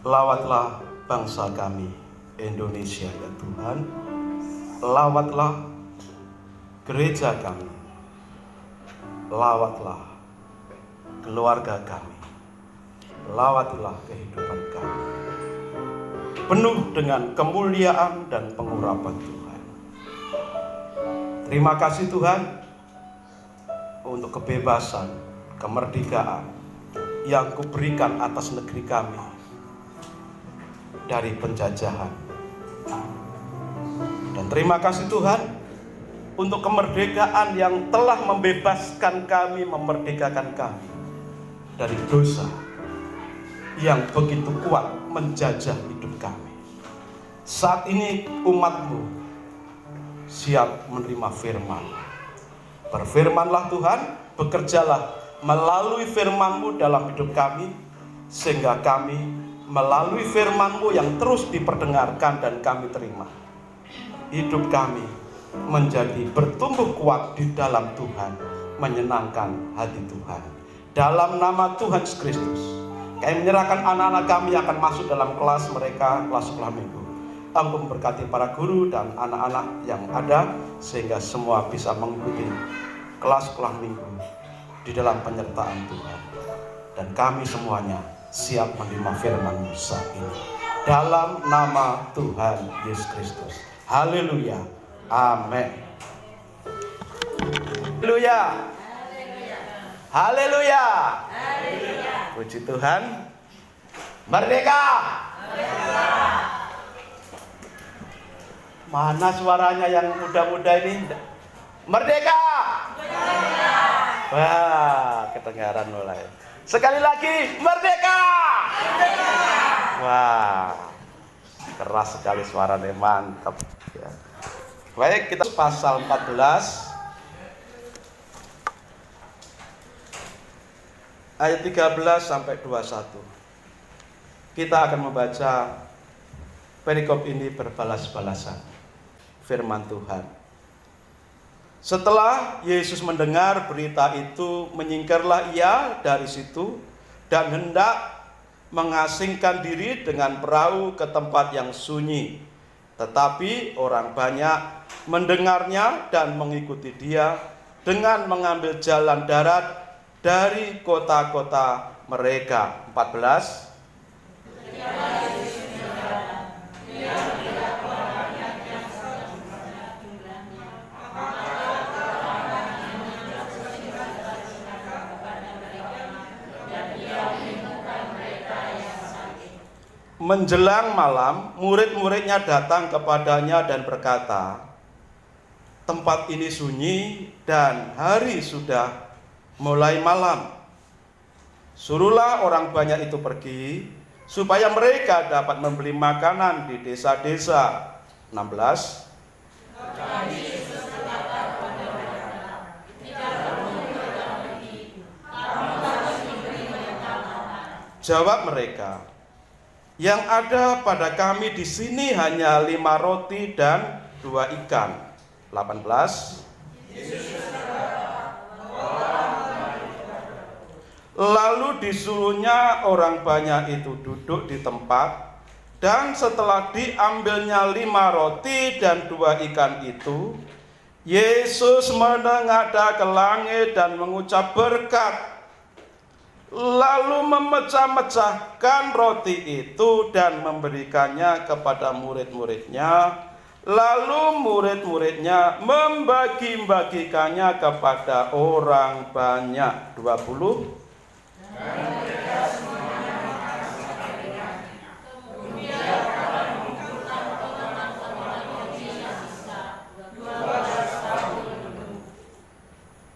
Lawatlah bangsa kami Indonesia ya Tuhan. Lawatlah gereja kami. Lawatlah keluarga kami. Lawatlah kehidupan kami. Penuh dengan kemuliaan dan pengurapan Tuhan. Terima kasih Tuhan untuk kebebasan, kemerdekaan yang Kau berikan atas negeri kami dari penjajahan. Dan terima kasih Tuhan untuk kemerdekaan yang telah membebaskan kami, memerdekakan kami dari dosa yang begitu kuat menjajah hidup kami. Saat ini umat-Mu siap menerima firman. Berfirmanlah Tuhan, bekerjalah melalui firman-Mu dalam hidup kami, sehingga kami melalui firman-Mu yang terus diperdengarkan dan kami terima, hidup kami menjadi bertumbuh kuat di dalam Tuhan, menyenangkan hati Tuhan. Dalam nama Tuhan Yesus Kristus, kami menyerahkan anak-anak kami yang akan masuk dalam kelas mereka, kelas sekolah minggu. Engkau memberkati para guru dan anak-anak yang ada, sehingga semua bisa mengikuti kelas sekolah minggu di dalam penyertaan Tuhan. Dan kami semuanya siap menerima firman-Mu saat ini. Dalam nama Tuhan Yesus Kristus. Haleluya. Amin. Haleluya. Haleluya. Puji Tuhan. Merdeka. Mana suaranya yang muda-muda ini? Merdeka. Wah, kedengaran mulai. Sekali lagi, merdeka. Wah, keras sekali suaranya, mantap ya. Baik, kita pasal 14 ayat 13 sampai 21. Kita akan membaca perikop ini berbalas-balasan firman Tuhan. Setelah Yesus mendengar berita itu, menyingkirlah ia dari situ dan hendak mengasingkan diri dengan perahu ke tempat yang sunyi. Tetapi orang banyak mendengarnya dan mengikuti dia dengan mengambil jalan darat dari kota-kota mereka. 14. Menjelang malam, murid-muridnya datang kepadanya dan berkata, tempat ini sunyi dan hari sudah mulai malam. Suruhlah orang banyak itu pergi, supaya mereka dapat membeli makanan di desa-desa. 16. Jawab mereka, yang ada pada kami di sini hanya 5 roti dan 2 ikan. 18. Lalu disuruhnya orang banyak itu duduk di tempat, dan setelah diambilnya 5 roti dan 2 ikan itu, Yesus menengadah ke langit dan mengucap berkat, lalu memecah-mecahkan roti itu dan memberikannya kepada murid-muridnya. Lalu murid-muridnya membagi-bagikannya kepada orang banyak. 20.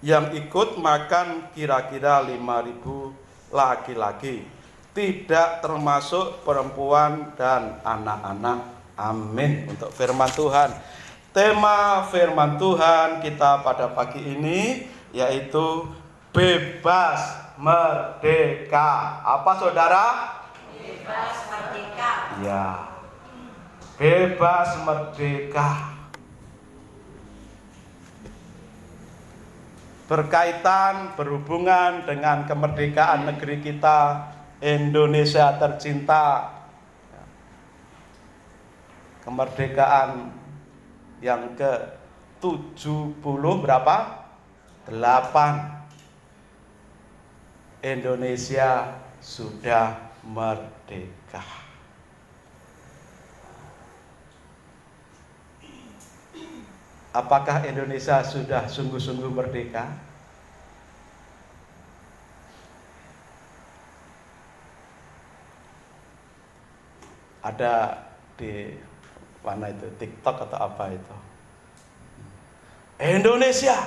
Yang ikut makan kira-kira 5.000 laki-laki, tidak termasuk perempuan dan anak-anak. Amin. Untuk firman Tuhan. Tema firman Tuhan kita pada pagi ini yaitu bebas merdeka. Apa saudara? Bebas merdeka. Ya. Bebas merdeka. Berkaitan, berhubungan dengan kemerdekaan negeri kita, Indonesia tercinta, kemerdekaan yang ke-70 berapa? 8. Indonesia sudah merdeka. Apakah Indonesia sudah sungguh-sungguh merdeka? Ada di mana itu, TikTok atau apa itu? Indonesia,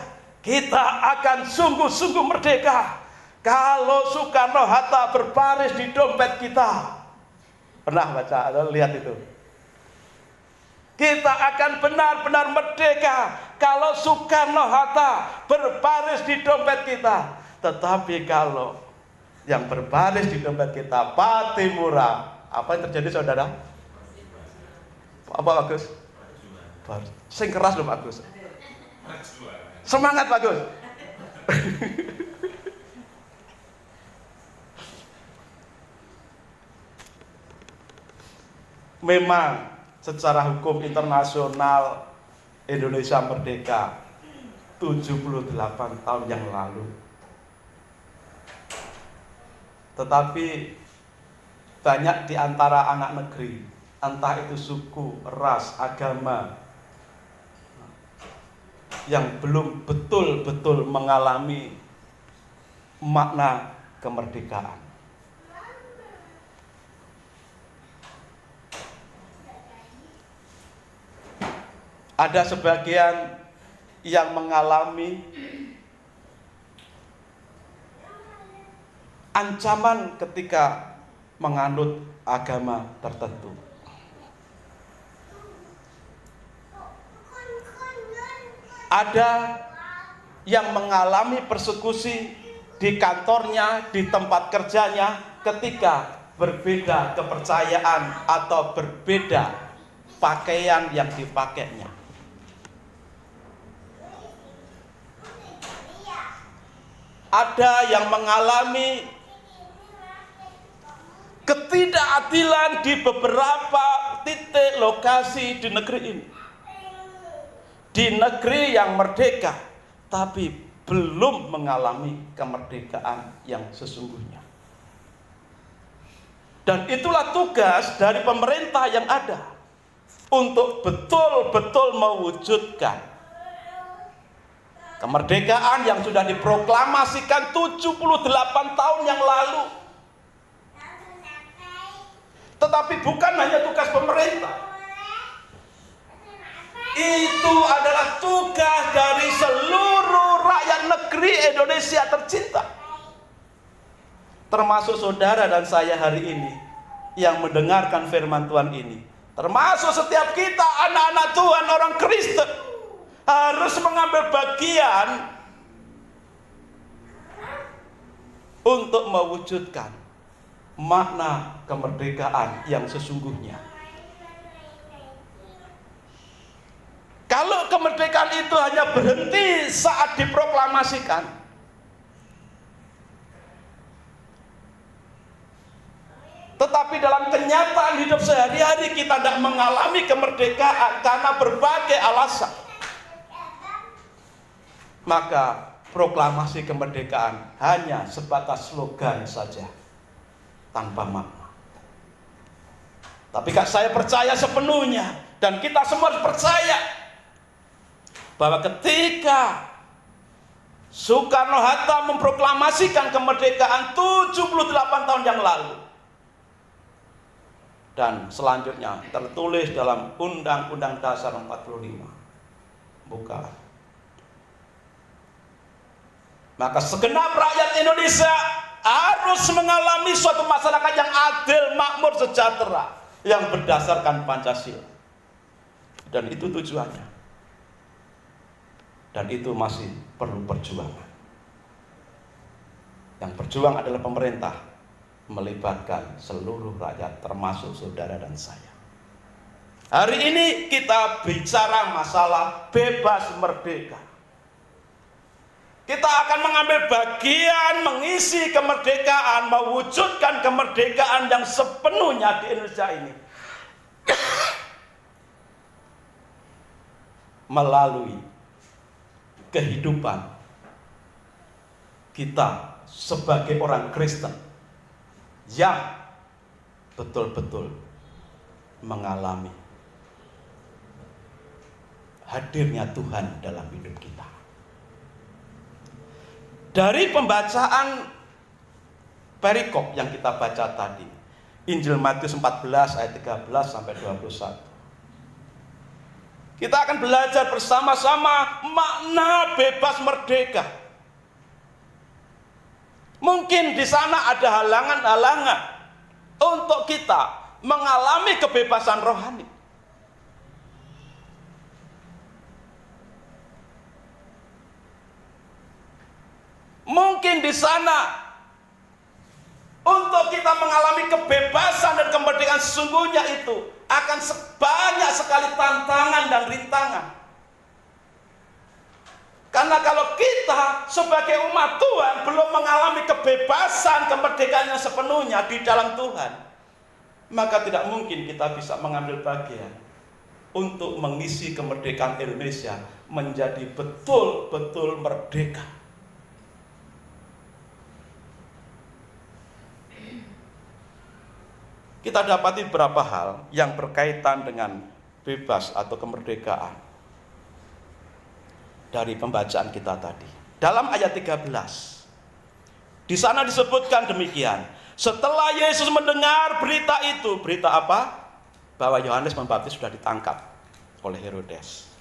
kita akan sungguh-sungguh merdeka kalau Soekarno-Hatta berbaris di dompet kita. Pernah baca atau lihat itu? Kita akan benar-benar merdeka kalau Soekarno-Hatta berbaris di dompet kita. Tetapi kalau yang berbaris di dompet kita Patimura, apa yang terjadi saudara? Apa Bagus? Sing keras loh Bagus. Semangat Bagus. Memang secara hukum internasional Indonesia merdeka 78 tahun yang lalu. Tetapi banyak di antara anak negeri, entah itu suku, ras, agama, yang belum betul-betul mengalami makna kemerdekaan. Ada sebagian yang mengalami ancaman ketika menganut agama tertentu. Ada yang mengalami persekusi di kantornya, di tempat kerjanya ketika berbeda kepercayaan atau berbeda pakaian yang dipakainya. Ada yang mengalami ketidakadilan di beberapa titik lokasi di negeri ini. Di negeri yang merdeka, tapi belum mengalami kemerdekaan yang sesungguhnya. Dan itulah tugas dari pemerintah yang ada untuk betul-betul mewujudkan kemerdekaan yang sudah diproklamasikan 78 tahun yang lalu. Tetapi bukan hanya tugas pemerintah. Itu adalah tugas dari seluruh rakyat negeri Indonesia tercinta. Termasuk saudara dan saya hari ini yang mendengarkan firman Tuhan ini. Termasuk setiap kita anak-anak Tuhan, orang Kristen, harus mengambil bagian untuk mewujudkan makna kemerdekaan yang sesungguhnya. Kalau kemerdekaan itu hanya berhenti saat diproklamasikan, tetapi dalam kenyataan hidup sehari-hari kita tidak mengalami kemerdekaan karena berbagai alasan, maka proklamasi kemerdekaan hanya sebatas slogan saja, tanpa makna. Tapi saya percaya sepenuhnya, dan kita semua percaya, bahwa ketika Soekarno-Hatta memproklamasikan kemerdekaan 78 tahun yang lalu, dan selanjutnya tertulis dalam Undang-Undang Dasar 45, buka, maka segenap rakyat Indonesia harus mengalami suatu masyarakat yang adil, makmur, sejahtera, yang berdasarkan Pancasila. Dan itu tujuannya. Dan itu masih perlu perjuangan. Yang berjuang adalah pemerintah, melibatkan seluruh rakyat, termasuk saudara dan saya. Hari ini kita bicara masalah bebas merdeka. Kita akan mengambil bagian mengisi kemerdekaan, mewujudkan kemerdekaan yang sepenuhnya di Indonesia ini. melalui kehidupan kita sebagai orang Kristen yang betul-betul mengalami hadirnya Tuhan dalam hidup kita. Dari pembacaan perikop yang kita baca tadi, Injil Matius 14 ayat 13 sampai 21. Kita akan belajar bersama-sama makna bebas merdeka. Mungkin di sana ada halangan-halangan untuk kita mengalami kebebasan rohani. Mungkin di sana untuk kita mengalami kebebasan dan kemerdekaan sesungguhnya itu akan banyak sekali tantangan dan rintangan. Karena kalau kita sebagai umat Tuhan belum mengalami kebebasan kemerdekaan yang sepenuhnya di dalam Tuhan, maka tidak mungkin kita bisa mengambil bagian untuk mengisi kemerdekaan Indonesia menjadi betul-betul merdeka. Kita dapati beberapa hal yang berkaitan dengan bebas atau kemerdekaan dari pembacaan kita tadi. Dalam ayat 13, di sana disebutkan demikian. Setelah Yesus mendengar berita itu, berita apa? Bahwa Yohanes Pembaptis sudah ditangkap oleh Herodes.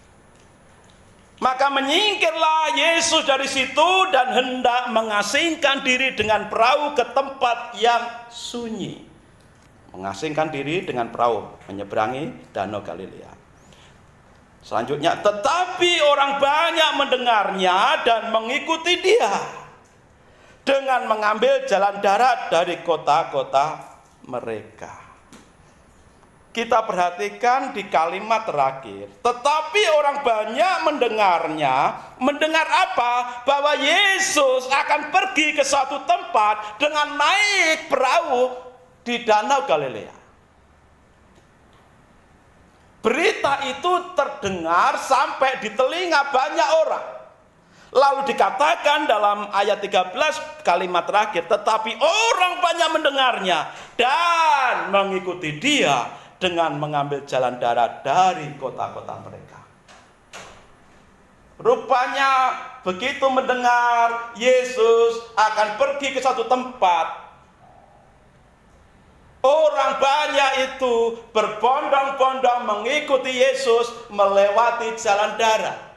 Maka menyingkirlah Yesus dari situ dan hendak mengasingkan diri dengan perahu ke tempat yang sunyi. Mengasingkan diri dengan perahu, menyeberangi Danau Galilea. Selanjutnya, tetapi orang banyak mendengarnya dan mengikuti dia dengan mengambil jalan darat dari kota-kota mereka. Kita perhatikan di kalimat terakhir, tetapi orang banyak mendengarnya. Mendengar apa? Bahwa Yesus akan pergi ke suatu tempat dengan naik perahu di Danau Galilea. Berita itu terdengar sampai di telinga banyak orang. Lalu dikatakan dalam ayat 13 kalimat terakhir, tetapi orang banyak mendengarnya dan mengikuti dia dengan mengambil jalan darat dari kota-kota mereka. Rupanya begitu mendengar Yesus akan pergi ke satu tempat, orang banyak itu berbondong-bondong mengikuti Yesus melewati jalan darat.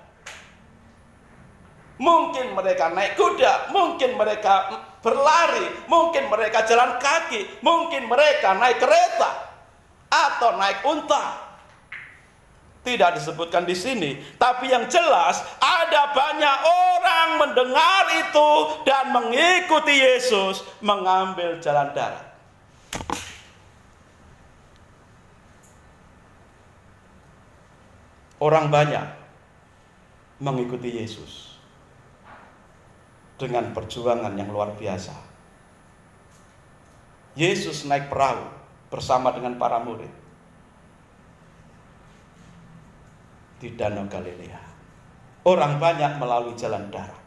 Mungkin mereka naik kuda, mungkin mereka berlari, mungkin mereka jalan kaki, mungkin mereka naik kereta atau naik unta. Tidak disebutkan di sini, tapi yang jelas ada banyak orang mendengar itu dan mengikuti Yesus mengambil jalan darat. Orang banyak mengikuti Yesus dengan perjuangan yang luar biasa. Yesus naik perahu bersama dengan para murid di Danau Galilea. Orang banyak melalui jalan darat.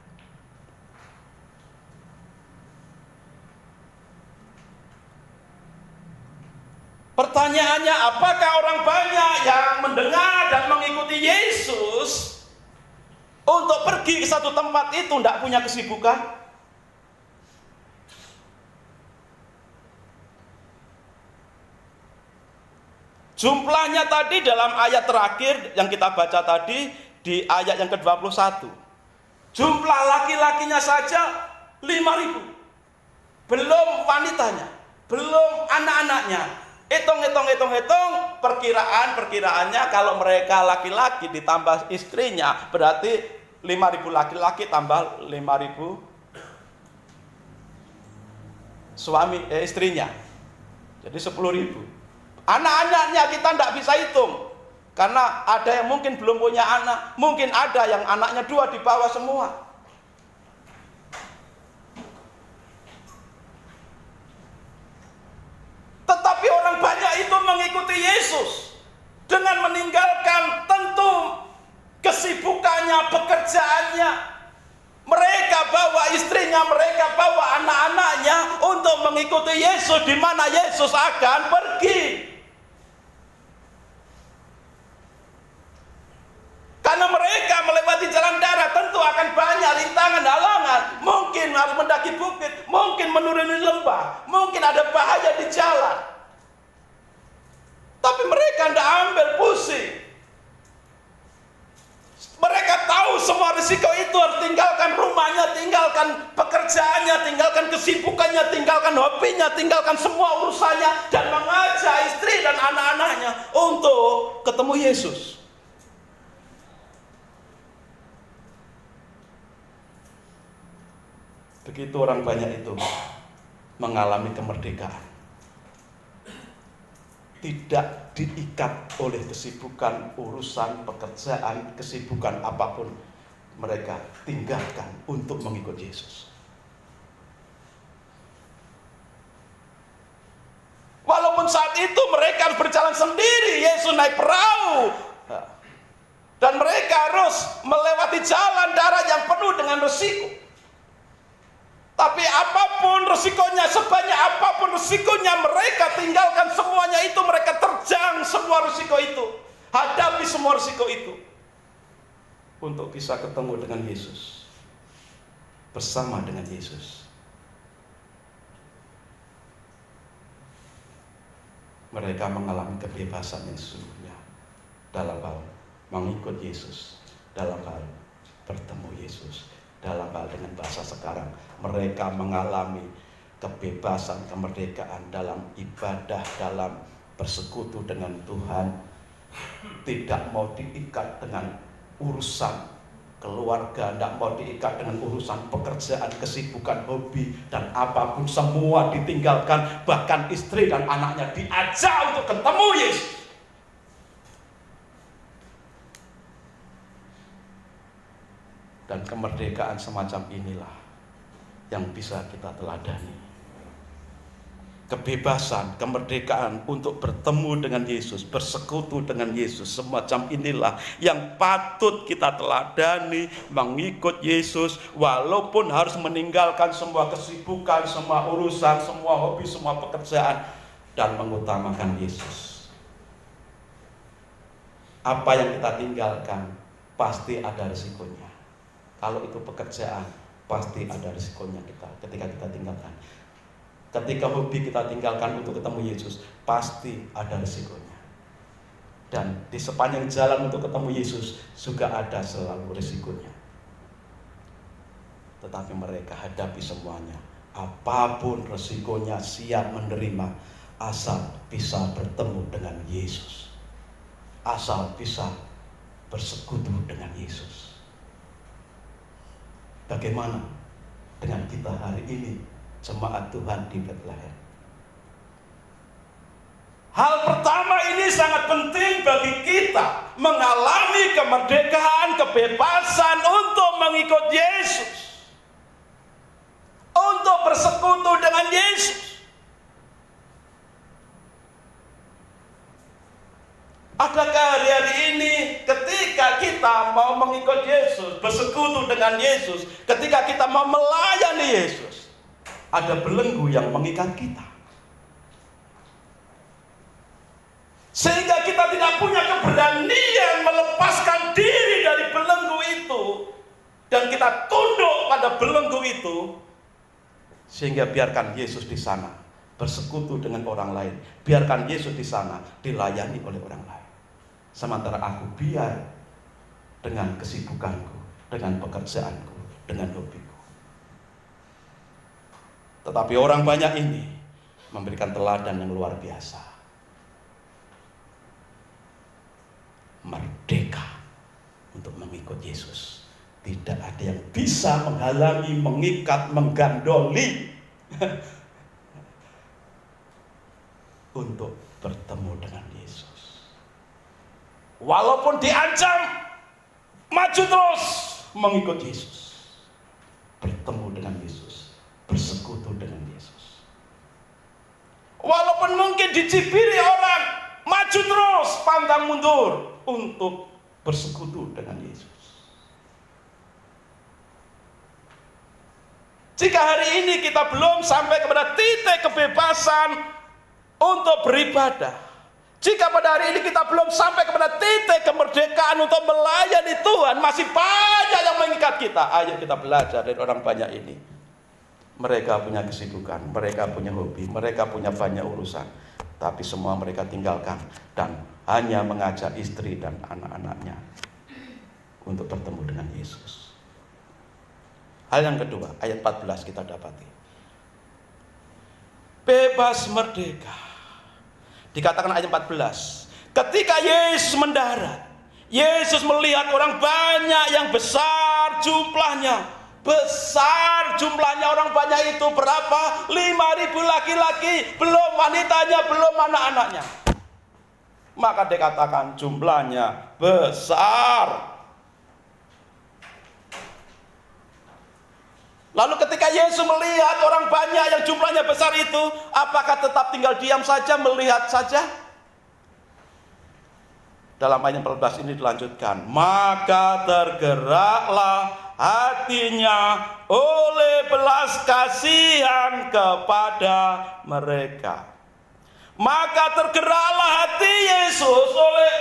Pertanyaannya, apakah orang banyak yang mendengar dan mengikuti Yesus untuk pergi ke satu tempat itu tidak punya kesibukan? Jumlahnya tadi dalam ayat terakhir yang kita baca tadi, di ayat yang ke-21. Jumlah laki-lakinya saja 5.000. Belum wanitanya, belum anak-anaknya. Hitung, perkiraannya kalau mereka laki-laki ditambah istrinya, berarti 5.000 laki-laki tambah 5.000 istrinya. Jadi 10.000. Anak-anaknya kita tidak bisa hitung, karena ada yang mungkin belum punya anak, mungkin ada yang anaknya 2 di bawah semua. Tetapi orang banyak itu mengikuti Yesus dengan meninggalkan tentu semua pekerjaannya. Mereka bawa istrinya, mereka bawa anak-anaknya untuk mengikuti Yesus di mana Yesus akan pergi. Karena mereka melewati jalan darat tentu akan banyak rintangan, halangan. Mungkin harus mendaki bukit, mungkin menuruni lembah, mungkin ada bahaya di jalan. Tapi mereka tidak ambil pusing. Mereka tahu semua risiko itu, harus tinggalkan rumahnya, tinggalkan pekerjaannya, tinggalkan kesibukannya, tinggalkan hobinya, tinggalkan semua urusannya, dan mengajak istri dan anak-anaknya untuk ketemu Yesus. Begitu orang banyak itu mengalami kemerdekaan. Tidak diikat oleh kesibukan, urusan, pekerjaan, kesibukan apapun. Mereka tinggalkan untuk mengikut Yesus. Walaupun saat itu mereka harus berjalan sendiri, Yesus naik perahu. Dan mereka harus melewati jalan darat yang penuh dengan risiko. Tapi apapun resikonya, sebanyak apapun resikonya, mereka tinggalkan semuanya itu, mereka terjang semua resiko itu, hadapi semua resiko itu, untuk bisa ketemu dengan Yesus, bersama dengan Yesus. Mereka mengalami kebebasan yang sesungguhnya dalam hal mengikut Yesus, dalam hal bertemu Yesus. Dalam hal dengan bahasa sekarang, mereka mengalami kebebasan, kemerdekaan dalam ibadah, dalam bersekutu dengan Tuhan. Tidak mau diikat dengan urusan keluarga, tidak mau diikat dengan urusan pekerjaan, kesibukan, hobi, dan apapun, semua ditinggalkan. Bahkan istri dan anaknya diajak untuk ketemu Yesus. Dan kemerdekaan semacam inilah yang bisa kita teladani. Kebebasan, kemerdekaan untuk bertemu dengan Yesus, bersekutu dengan Yesus, semacam inilah yang patut kita teladani, mengikut Yesus, walaupun harus meninggalkan semua kesibukan, semua urusan, semua hobi, semua pekerjaan, dan mengutamakan Yesus. Apa yang kita tinggalkan pasti ada risikonya. Kalau itu pekerjaan, pasti ada risikonya ketika kita tinggalkan. Ketika hobi kita tinggalkan untuk ketemu Yesus, pasti ada risikonya. Dan di sepanjang jalan untuk ketemu Yesus, juga ada selalu risikonya. Tetapi mereka hadapi semuanya. Apapun risikonya, siap menerima, asal bisa bertemu dengan Yesus. Asal bisa bersekutu dengan Yesus. Bagaimana dengan kita hari ini, jemaat Tuhan di Bethlehem? Hal pertama ini sangat penting bagi kita, mengalami kemerdekaan, kebebasan untuk mengikut Yesus, untuk bersekutu dengan Yesus. Adakah hari-hari ini ketika kita mau mengikut Yesus, bersekutu dengan Yesus, ketika kita mau melayani Yesus, ada belenggu yang mengikat kita, sehingga kita tidak punya keberanian melepaskan diri dari belenggu itu, dan kita tunduk pada belenggu itu, sehingga biarkan Yesus di sana bersekutu dengan orang lain, biarkan Yesus di sana dilayani oleh orang lain. Sementara aku biar dengan kesibukanku, dengan pekerjaanku, dengan hobiku. Tetapi orang banyak ini memberikan teladan yang luar biasa. Merdeka untuk mengikut Yesus. Tidak ada yang bisa menghalangi, mengikat, menggandoli untuk bertemu dengan Yesus. Walaupun diancam, maju terus mengikut Yesus, bertemu dengan Yesus, bersekutu dengan Yesus. Walaupun mungkin dicibiri orang, maju terus, pantang mundur untuk bersekutu dengan Yesus. Jika hari ini kita belum sampai kepada titik kebebasan untuk beribadah, jika pada hari ini kita belum sampai kepada titik kemerdekaan untuk melayani Tuhan, masih banyak yang mengikat kita. Ayo kita belajar dari orang banyak ini. Mereka punya kesibukan, mereka punya hobi, mereka punya banyak urusan, tapi semua mereka tinggalkan dan hanya mengajak istri dan anak-anaknya untuk bertemu dengan Yesus. Hal yang kedua, ayat 14 kita dapati. Bebas merdeka. Dikatakan ayat 14. Ketika Yesus mendarat, Yesus melihat orang banyak yang besar jumlahnya. Besar jumlahnya orang banyak itu berapa? 5.000 laki-laki, belum wanitanya, belum anak-anaknya. Maka dikatakan jumlahnya besar. Lalu ketika Yesus melihat orang banyak yang jumlahnya besar itu, apakah tetap tinggal diam saja, melihat saja? Dalam ayat 14 ini dilanjutkan, maka tergeraklah hatinya oleh belas kasihan kepada mereka. Maka tergeraklah hati Yesus oleh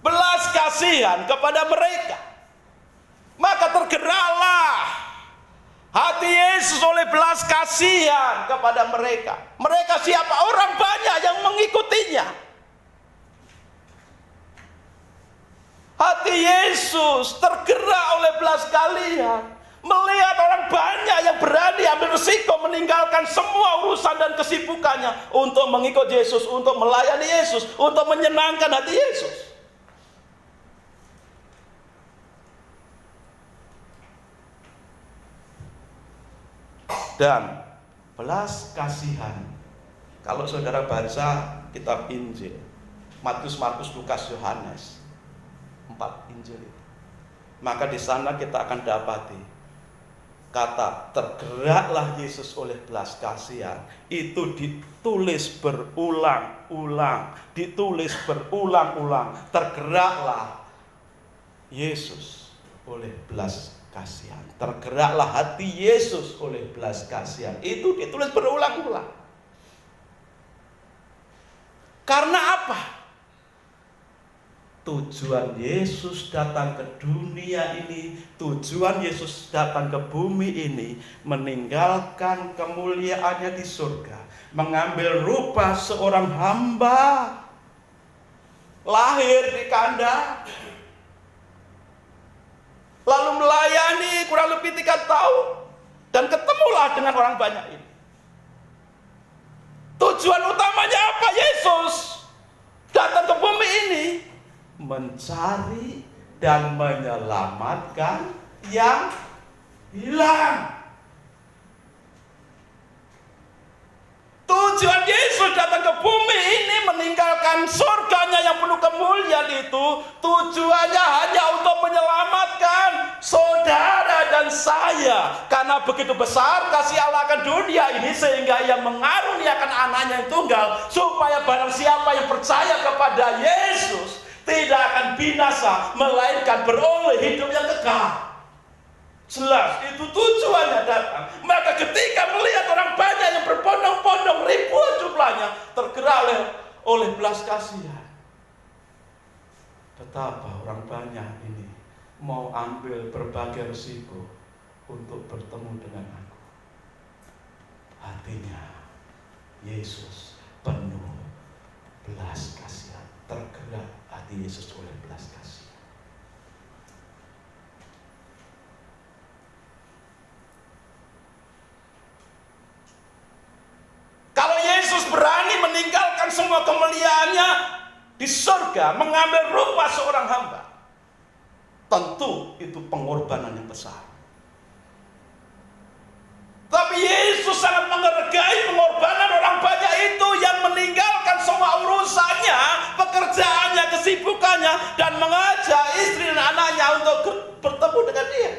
belas kasihan kepada mereka. Maka tergeraklah hati Yesus oleh belas kasihan kepada mereka. Mereka siapa? Orang banyak yang mengikutinya. Hati Yesus tergerak oleh belas kasihan, melihat orang banyak yang berani ambil risiko meninggalkan semua urusan dan kesibukannya untuk mengikut Yesus, untuk melayani Yesus, untuk menyenangkan hati Yesus. Dan belas kasihan, kalau saudara baca kitab Injil, Matius, Markus, Lukas, Yohanes, 4 Injil itu, maka di sana kita akan dapati kata tergeraklah Yesus oleh belas kasihan itu ditulis berulang-ulang, ditulis berulang-ulang. Tergeraklah Yesus oleh belas kasihan, tergeraklah hati Yesus oleh belas kasihan, itu ditulis berulang-ulang. Karena apa? Tujuan Yesus datang ke dunia ini, tujuan Yesus datang ke bumi ini, meninggalkan kemuliaannya di surga, mengambil rupa seorang hamba, lahir di kandang, lalu melayani kurang lebih 3 tahun, dan ketemulah dengan orang banyak ini. Tujuan utamanya apa Yesus datang ke bumi ini? Mencari dan menyelamatkan yang hilang. Tujuan Yesus datang ke bumi ini meninggalkan surganya yang penuh kemuliaan itu, tujuannya hanya untuk menyelamatkan saudara dan saya. Karena begitu besar kasih Allah akan dunia ini, sehingga Ia mengaruniakan anaknya yang tunggal, supaya barang siapa yang percaya kepada Yesus tidak akan binasa, melainkan beroleh hidup yang kekal. Jelas, itu tujuannya datang. Maka ketika melihat orang banyak yang berbondong-bondong, ribuan jumlahnya, tergerak oleh belas kasihan. Betapa orang banyak ini mau ambil berbagai risiko untuk bertemu dengan aku. Hatinya Yesus penuh belas kasihan, tergerak hati Yesus oleh belas kasihan. Kalau Yesus berani meninggalkan semua kemuliaannya di surga, mengambil rupa seorang hamba, tentu itu pengorbanan yang besar. Tapi Yesus sangat menghargai pengorbanan orang banyak itu yang meninggalkan semua urusannya, pekerjaannya, kesibukannya, dan mengajak istri dan anaknya untuk bertemu dengan Dia.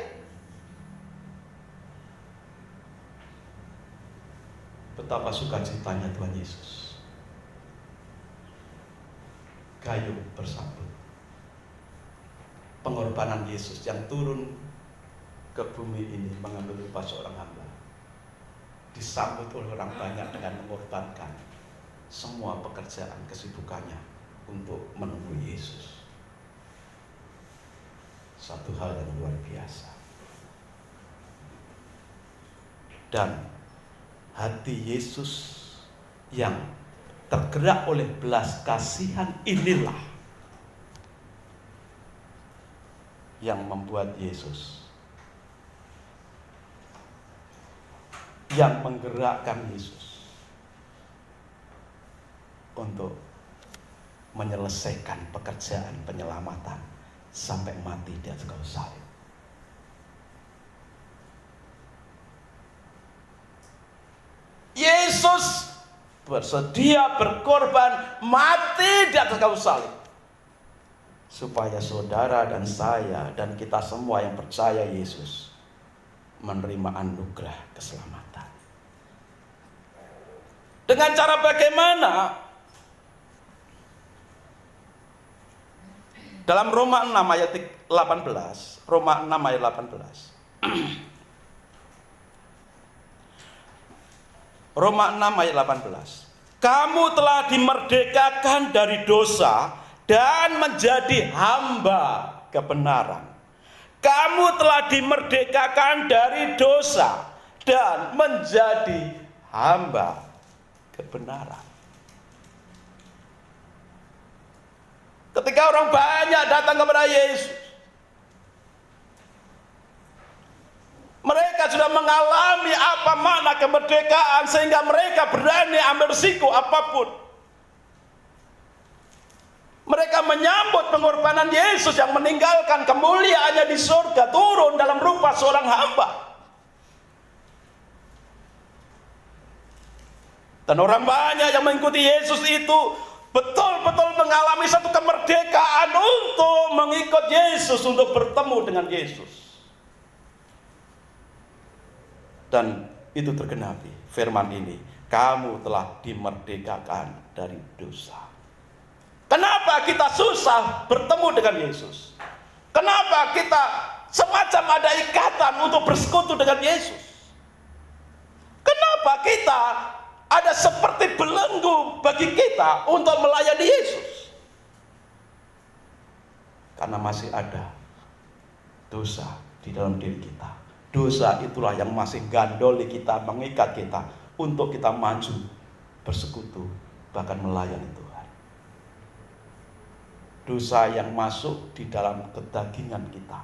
Betapa sukacitanya Tuhan Yesus. Gayung bersambut. Pengorbanan Yesus yang turun ke bumi ini mengambil rupa seorang hamba, disambut oleh orang banyak dengan mengorbankan semua pekerjaan kesibukannya untuk menunggu Yesus. Satu hal yang luar biasa. Dan hati Yesus yang tergerak oleh belas kasihan inilah yang membuat Yesus, yang menggerakkan Yesus untuk menyelesaikan pekerjaan penyelamatan sampai mati di atas kayu salib. Yesus bersedia berkorban mati di atas kayu salib supaya saudara dan saya dan kita semua yang percaya Yesus menerima anugerah keselamatan. Dengan cara bagaimana? Dalam Roma 6 ayat 18, Roma 6 ayat 18. Roma 6 ayat 18. Kamu telah dimerdekakan dari dosa dan menjadi hamba kebenaran. Kamu telah dimerdekakan dari dosa dan menjadi hamba kebenaran. Ketika orang banyak datang kepada Yesus, mereka sudah mengalami apa makna kemerdekaan sehingga mereka berani ambil risiko apapun. Mereka menyambut pengorbanan Yesus yang meninggalkan kemuliaannya di surga, turun dalam rupa seorang hamba. Dan orang banyak yang mengikuti Yesus itu betul-betul mengalami satu kemerdekaan untuk mengikut Yesus, untuk bertemu dengan Yesus. Dan itu tergenapi firman ini, kamu telah dimerdekakan dari dosa. Kenapa kita susah bertemu dengan Yesus? Kenapa kita semacam ada ikatan untuk bersekutu dengan Yesus? Kenapa kita ada seperti belenggu bagi kita untuk melayani Yesus? Karena masih ada dosa di dalam diri kita. Dosa itulah yang masih gandoli kita, mengikat kita untuk kita maju, bersekutu, bahkan melayani Tuhan. Dosa yang masuk di dalam kedagingan kita,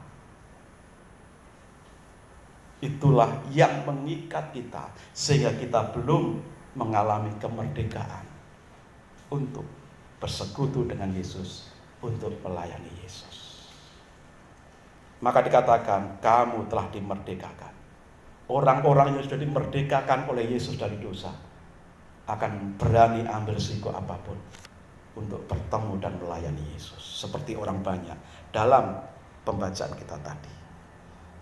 itulah yang mengikat kita sehingga kita belum mengalami kemerdekaan untuk bersekutu dengan Yesus, untuk melayani Yesus. Maka dikatakan kamu telah dimerdekakan. Orang-orang yang sudah dimerdekakan oleh Yesus dari dosa akan berani ambil risiko apapun untuk bertemu dan melayani Yesus, seperti orang banyak dalam pembacaan kita tadi.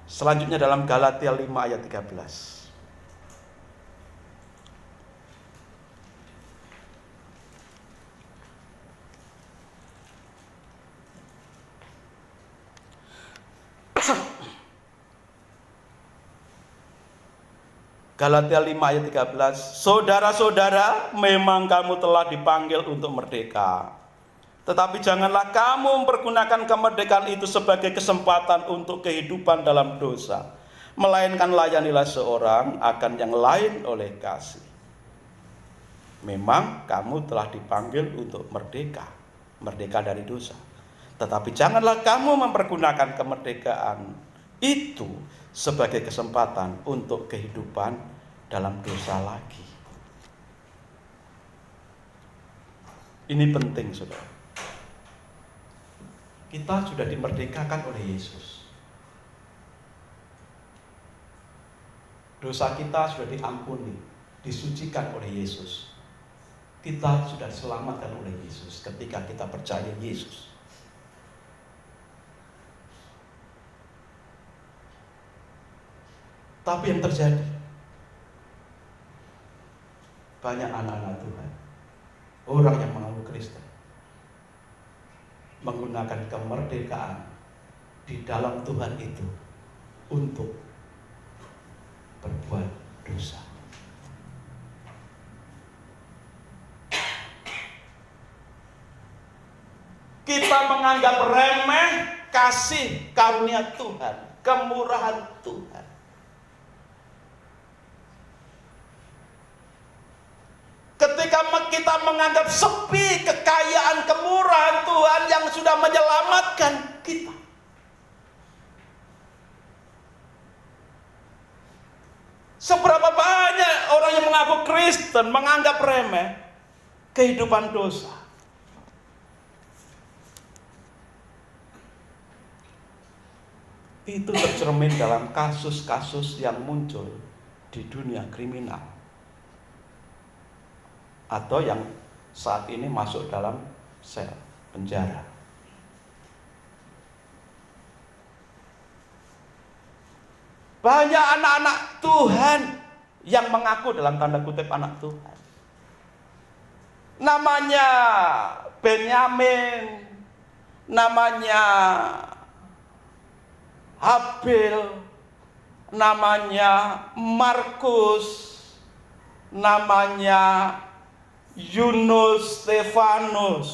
Selanjutnya dalam Galatia 5 ayat 13. Galatia 5 ayat 13. Saudara-saudara, memang kamu telah dipanggil untuk merdeka. Tetapi janganlah kamu mempergunakan kemerdekaan itu sebagai kesempatan untuk kehidupan dalam dosa, melainkan layanilah seorang akan yang lain oleh kasih. Memang kamu telah dipanggil untuk merdeka, merdeka dari dosa. Tetapi janganlah kamu mempergunakan kemerdekaan itu sebagai kesempatan untuk kehidupan dalam dosa lagi. Ini penting, saudara. Kita sudah dimerdekakan oleh Yesus. Dosa kita sudah diampuni, disucikan oleh Yesus. Kita sudah diselamatkan oleh Yesus ketika kita percaya Yesus. Tapi yang terjadi, banyak anak-anak Tuhan, orang yang mengaku Kristen, menggunakan kemerdekaan di dalam Tuhan itu untuk berbuat dosa. Kita menganggap remeh kasih karunia Tuhan, kemurahan Tuhan. Ketika kita menganggap sepi kekayaan kemurahan Tuhan yang sudah menyelamatkan kita. Seberapa banyak orang yang mengaku Kristen menganggap remeh kehidupan dosa. Itu tercermin dalam kasus-kasus yang muncul di dunia kriminal, atau yang saat ini masuk dalam sel penjara. Banyak anak-anak Tuhan yang mengaku dalam tanda kutip anak Tuhan. Namanya Benyamin, namanya Habil, namanya Markus, namanya Yunus, Stefanus,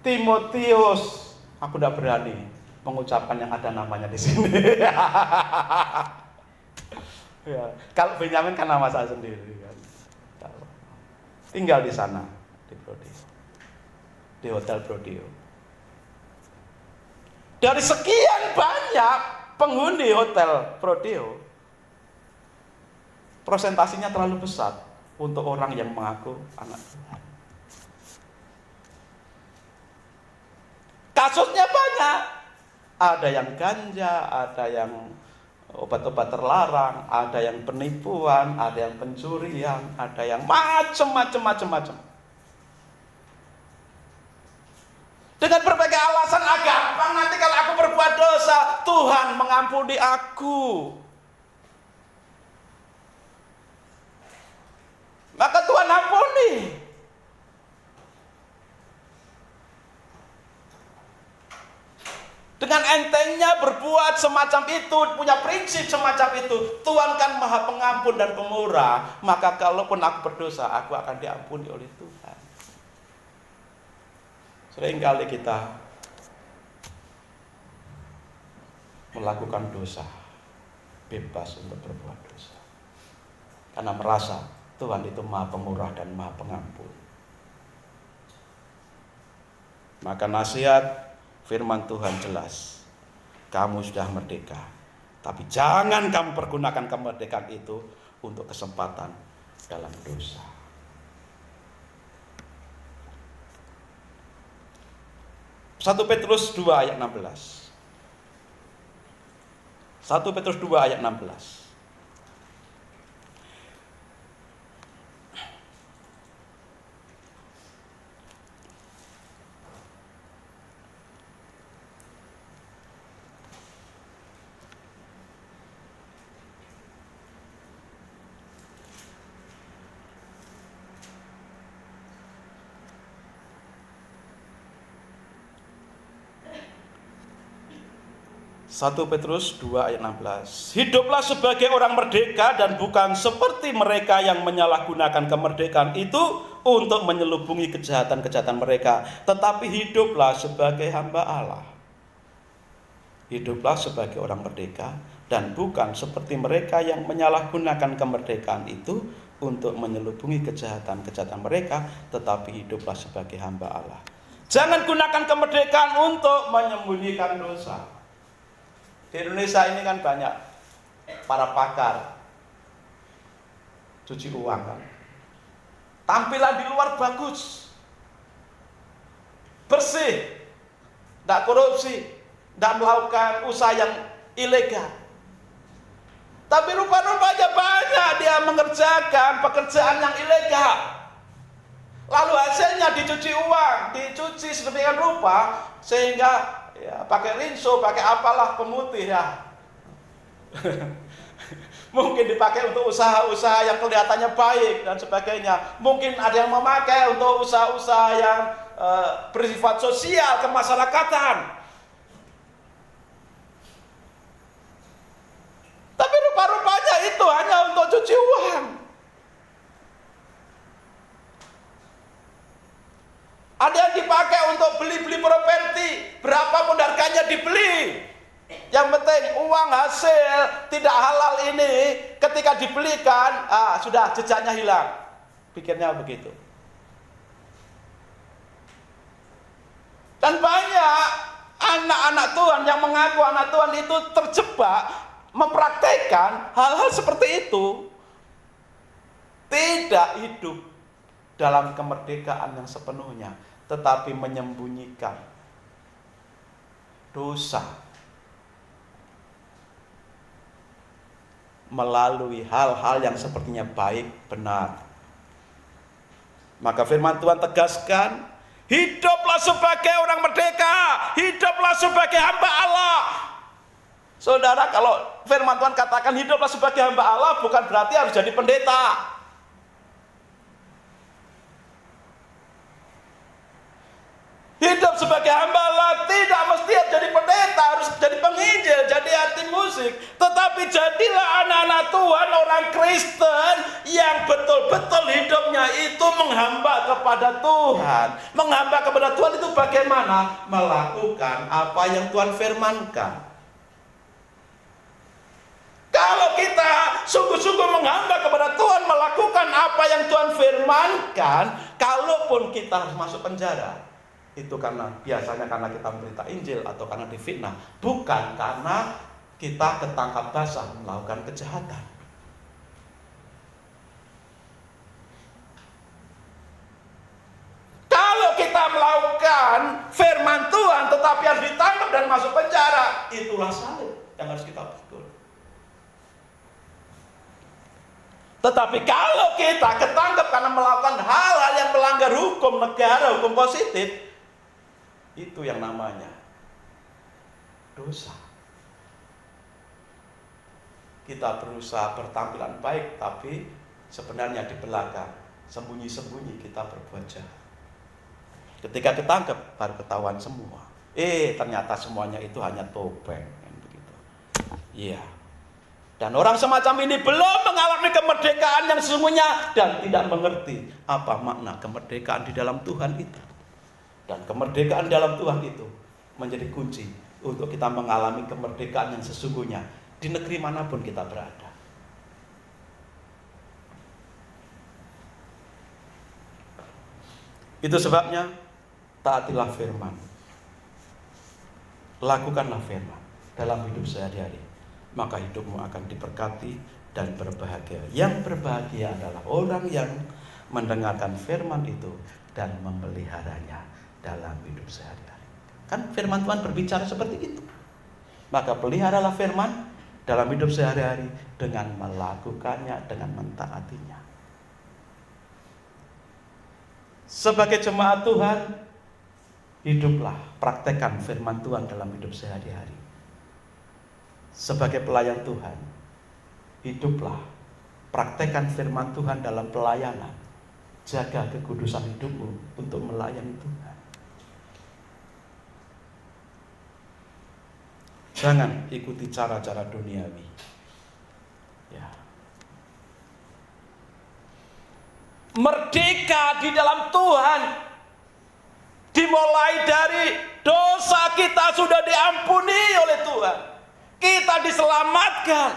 Timotius. Aku tidak berani mengucapkan yang ada namanya di sini. Ya, kalau Benyamin kan nama saya sendiri kan. Tinggal di sana di Prodeo, di Hotel Prodeo. Dari sekian banyak penghuni Hotel Prodeo, presentasinya terlalu besar untuk orang yang mengaku anak Tuhan. Kasusnya banyak. Ada yang ganja, ada yang obat-obat terlarang, ada yang penipuan, ada yang pencurian, ada yang macam-macam. Dengan berbagai alasan gampang, nanti kalau aku berbuat dosa, Tuhan mengampuni aku. Maka Tuhan ampuni. Dengan entengnya berbuat semacam itu, punya prinsip semacam itu. Tuhan kan Maha Pengampun dan Pemurah. Maka kalaupun aku berdosa, aku akan diampuni oleh Tuhan. Seringkali kita melakukan dosa, bebas untuk berbuat dosa, karena merasa Tuhan itu Maha Pemurah dan Maha Pengampun. Maka nasihat firman Tuhan jelas. Kamu sudah merdeka, tapi jangan kamu pergunakan kemerdekaan itu untuk kesempatan dalam dosa. Satu Petrus 2 ayat 16. 1 Petrus 2 ayat 16. Satu Petrus 2 ayat 16. Hiduplah sebagai orang merdeka dan bukan seperti mereka yang menyalahgunakan kemerdekaan itu untuk menyelubungi kejahatan-kejahatan mereka, tetapi hiduplah sebagai hamba Allah. Hiduplah sebagai orang merdeka dan bukan seperti mereka yang menyalahgunakan kemerdekaan itu untuk menyelubungi kejahatan-kejahatan mereka, tetapi hiduplah sebagai hamba Allah. Jangan gunakan kemerdekaan untuk menyembunyikan dosa. Di Indonesia ini kan banyak para pakar cuci uang kan. Tampilan di luar bagus, bersih, tidak korupsi, tidak melakukan usaha yang ilegal. Tapi rupa-rupanya banyak dia mengerjakan pekerjaan yang ilegal. Lalu hasilnya dicuci uang, dicuci sedemikian rupa sehingga ya, pakai rinso, pakai apalah pemutih ya. Mungkin dipakai untuk usaha-usaha yang kelihatannya baik dan sebagainya. Mungkin ada yang memakai untuk usaha-usaha yang bersifat sosial kemasyarakatan. Semuanya itu hanya untuk cuci uang. Ada yang dipakai untuk beli-beli properti, berapapun harganya dibeli. Yang penting uang hasil tidak halal ini ketika dibelikan, sudah jejaknya hilang. Pikirnya begitu. Dan banyak anak-anak Tuhan yang mengaku anak Tuhan itu terjebak mempraktekkan hal-hal seperti itu. Tidak hidup dalam kemerdekaan yang sepenuhnya, tetapi menyembunyikan dosa melalui hal-hal yang sepertinya baik, benar. Maka firman Tuhan tegaskan, hiduplah sebagai orang merdeka, hiduplah sebagai hamba Allah. Saudara, kalau firman Tuhan katakan hiduplah sebagai hamba Allah, bukan berarti harus jadi pendeta. Hidup sebagai hamba Allah tidak mesti jadi pendeta, harus jadi penginjil, jadi arti musik. Tetapi jadilah anak-anak Tuhan, orang Kristen yang betul-betul hidupnya itu menghamba kepada Tuhan. Menghamba kepada Tuhan itu bagaimana? Melakukan apa yang Tuhan firmankan. Kalau kita sungguh-sungguh menghamba kepada Tuhan, melakukan apa yang Tuhan firmankan, kalaupun kita harus masuk penjara, itu biasanya karena kita memberita Injil atau karena difitnah, bukan karena kita ketangkap basah melakukan kejahatan. Kalau kita melakukan firman Tuhan tetapi harus ditangkap dan masuk penjara, itulah salib yang harus kita pikul. Tetapi kalau kita ketangkap karena melakukan hal-hal yang melanggar hukum negara, hukum positif, itu yang namanya dosa. Kita berusaha bertampilan baik, tapi sebenarnya di belakang sembunyi-sembunyi kita berbuat jahat. Ketika ketangkep baru ketahuan semua. Ternyata semuanya itu hanya topeng, begitu. Iya. Dan orang semacam ini belum mengalami kemerdekaan yang sesungguhnya dan tidak mengerti apa makna kemerdekaan di dalam Tuhan itu. Dan kemerdekaan dalam Tuhan itu menjadi kunci untuk kita mengalami kemerdekaan yang sesungguhnya di negeri manapun kita berada. Itu sebabnya taatilah firman. Lakukanlah firman dalam hidup sehari-hari. Maka hidupmu akan diberkati dan berbahagia. Yang berbahagia adalah orang yang mendengarkan firman itu dan memeliharanya dalam hidup sehari-hari. Kan firman Tuhan berbicara seperti itu. Maka peliharalah firman dalam hidup sehari-hari dengan melakukannya, dengan mentaatinya. Sebagai jemaat Tuhan, hiduplah, praktekkan firman Tuhan dalam hidup sehari-hari. Sebagai pelayan Tuhan, hiduplah, praktekkan firman Tuhan dalam pelayanan. Jaga kekudusan hidupmu untuk melayani Tuhan. Jangan ikuti cara-cara duniawi. Ya. Merdeka di dalam Tuhan dimulai dari dosa kita sudah diampuni oleh Tuhan. Kita diselamatkan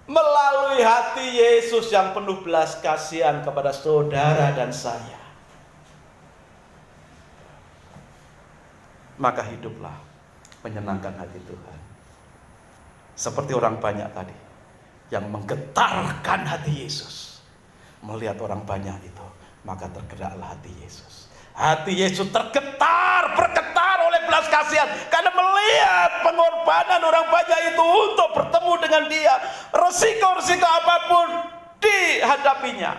melalui hati Yesus yang penuh belas kasihan kepada saudara dan saya. Maka hiduplah menyenangkan hati Tuhan. Seperti orang banyak tadi yang menggetarkan hati Yesus. Melihat orang banyak itu, maka tergeraklah hati Yesus. Hati Yesus tergetar, bergetar oleh belas kasihan karena melihat pengorbanan orang banyak itu untuk bertemu dengan Dia. Resiko-resiko apapun dihadapinya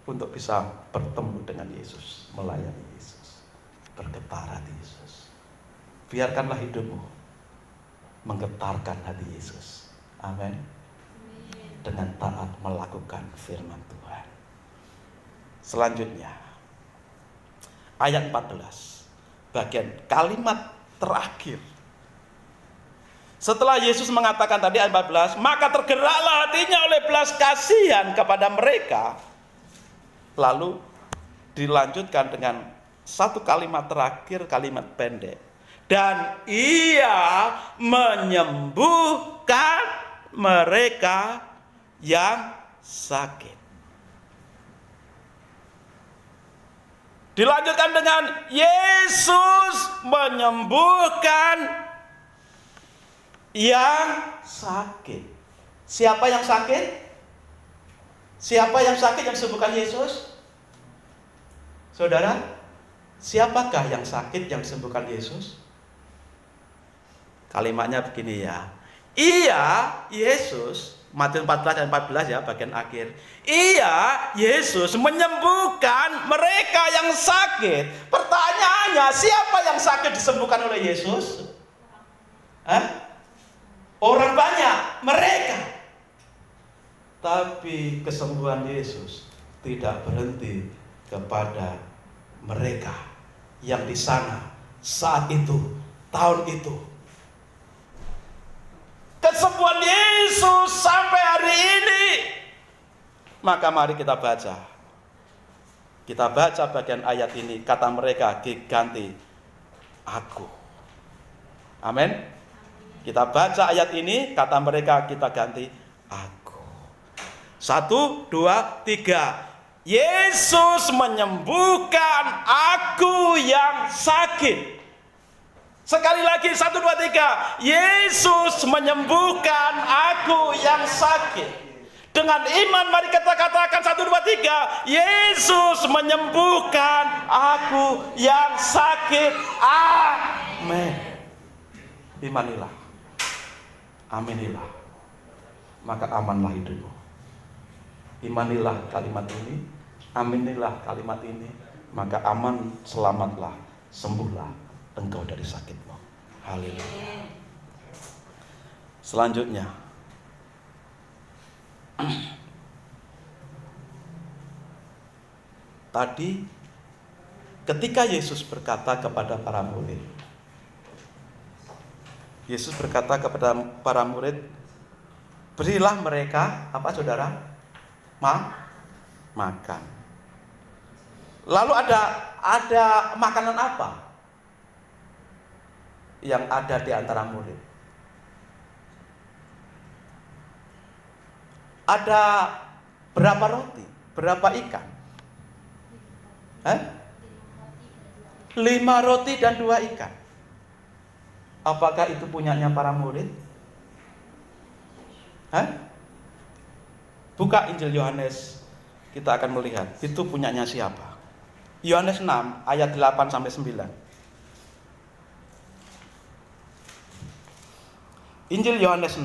untuk bisa bertemu dengan Yesus, melayani Yesus. Bergetar hati Yesus. Biarkanlah hidupmu menggetarkan hati Yesus. Amin. Dengan taat melakukan firman Tuhan. Selanjutnya, ayat 14, bagian kalimat terakhir. Setelah Yesus mengatakan tadi ayat 14, maka tergeraklah hatinya oleh belas kasihan kepada mereka. Lalu dilanjutkan dengan satu kalimat terakhir, kalimat pendek. Dan ia menyembuhkan mereka yang sakit. Dilanjutkan dengan Yesus menyembuhkan yang sakit. Siapa yang sakit? Siapa yang sakit yang sembuhkan Yesus? Saudara, siapakah yang sakit yang sembuhkan Yesus? Kalimatnya begini ya. Ia, Yesus, Matius 14 dan 14 ya, bagian akhir. Ia, Yesus, menyembuhkan mereka yang sakit. Pertanyaannya, siapa yang sakit disembuhkan oleh Yesus? Orang banyak, mereka. Tapi kesembuhan Yesus tidak berhenti kepada mereka yang di sana saat itu, tahun itu. Kesembuhan Yesus sampai hari ini. Maka mari kita baca. Kita baca bagian ayat ini. Kata mereka, diganti aku. Amin. Kita baca ayat ini. Kata mereka, kita ganti aku. 1, 2, 3. Yesus menyembuhkan aku yang sakit. Sekali lagi 1, 2, 3. Yesus menyembuhkan aku yang sakit. Dengan iman mari kita katakan 1, 2, 3. Yesus menyembuhkan aku yang sakit. Amin. Imanilah. Aminilah. Maka amanlah hidupmu. Imanilah kalimat ini. Aminilah kalimat ini. Maka aman, selamatlah, sembuhlah engkau dari sakitmu. Haleluya. Selanjutnya, tadi ketika Yesus berkata kepada para murid, berilah mereka apa saudara? Makan. Lalu ada makanan apa yang ada di antara murid? Ada berapa roti? Berapa ikan? 5 roti dan 2 ikan. Apakah itu punyanya para murid? Buka Injil Yohanes. Kita akan melihat itu punyanya siapa. Yohanes 6 ayat 8 sampai 9. Injil Yohanes 6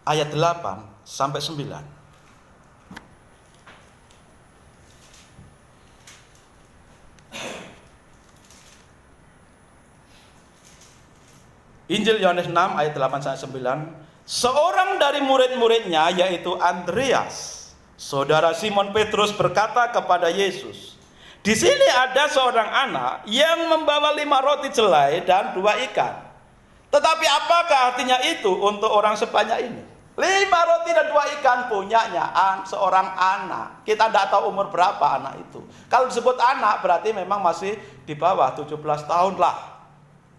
ayat 8 sampai 9. Injil Yohanes 6 ayat 8 sampai 9. Seorang dari murid-muridnya yaitu Andreas, saudara Simon Petrus berkata kepada Yesus, "Di sini ada seorang anak yang membawa 5 roti jelai dan 2 ikan. Tetapi apakah artinya itu untuk orang sebanyak ini? 5 roti dan 2 ikan punyanya seorang anak." Kita tidak tahu umur berapa anak itu. Kalau disebut anak berarti memang masih di bawah 17 tahun lah.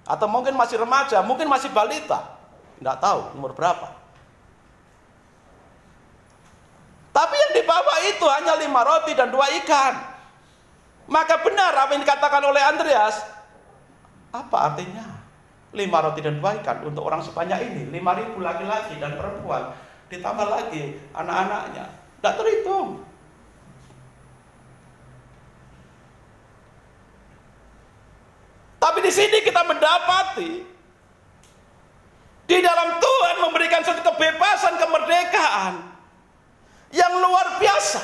Atau mungkin masih remaja, mungkin masih balita. Tidak tahu umur berapa. Tapi yang dibawa itu hanya 5 roti dan 2 ikan. Maka benar apa yang dikatakan oleh Andreas. Apa artinya? 5 roti dan 2 ikan untuk orang sebanyak ini. 5.000 laki-laki dan perempuan. Ditambah lagi anak-anaknya. Tidak terhitung. Tapi di sini kita mendapati di dalam Tuhan memberikan satu kebebasan, kemerdekaan yang luar biasa.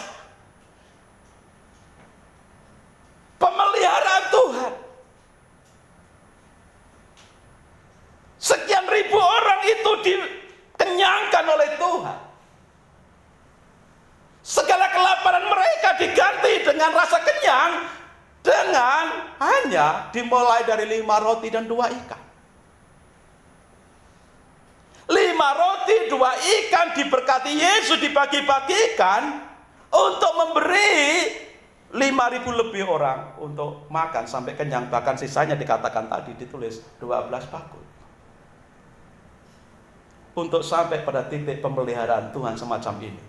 Pemeliharaan Tuhan. Sekian ribu orang itu dikenyangkan oleh Tuhan. Segala kelaparan mereka diganti dengan rasa kenyang dengan hanya dimulai dari 5 roti dan 2 ikan. roti 2 ikan diberkati Yesus, dibagi-bagikan untuk memberi 5.000 lebih orang untuk makan sampai kenyang. Bahkan sisanya dikatakan tadi ditulis 12 bakul. Untuk sampai pada titik pemeliharaan Tuhan semacam ini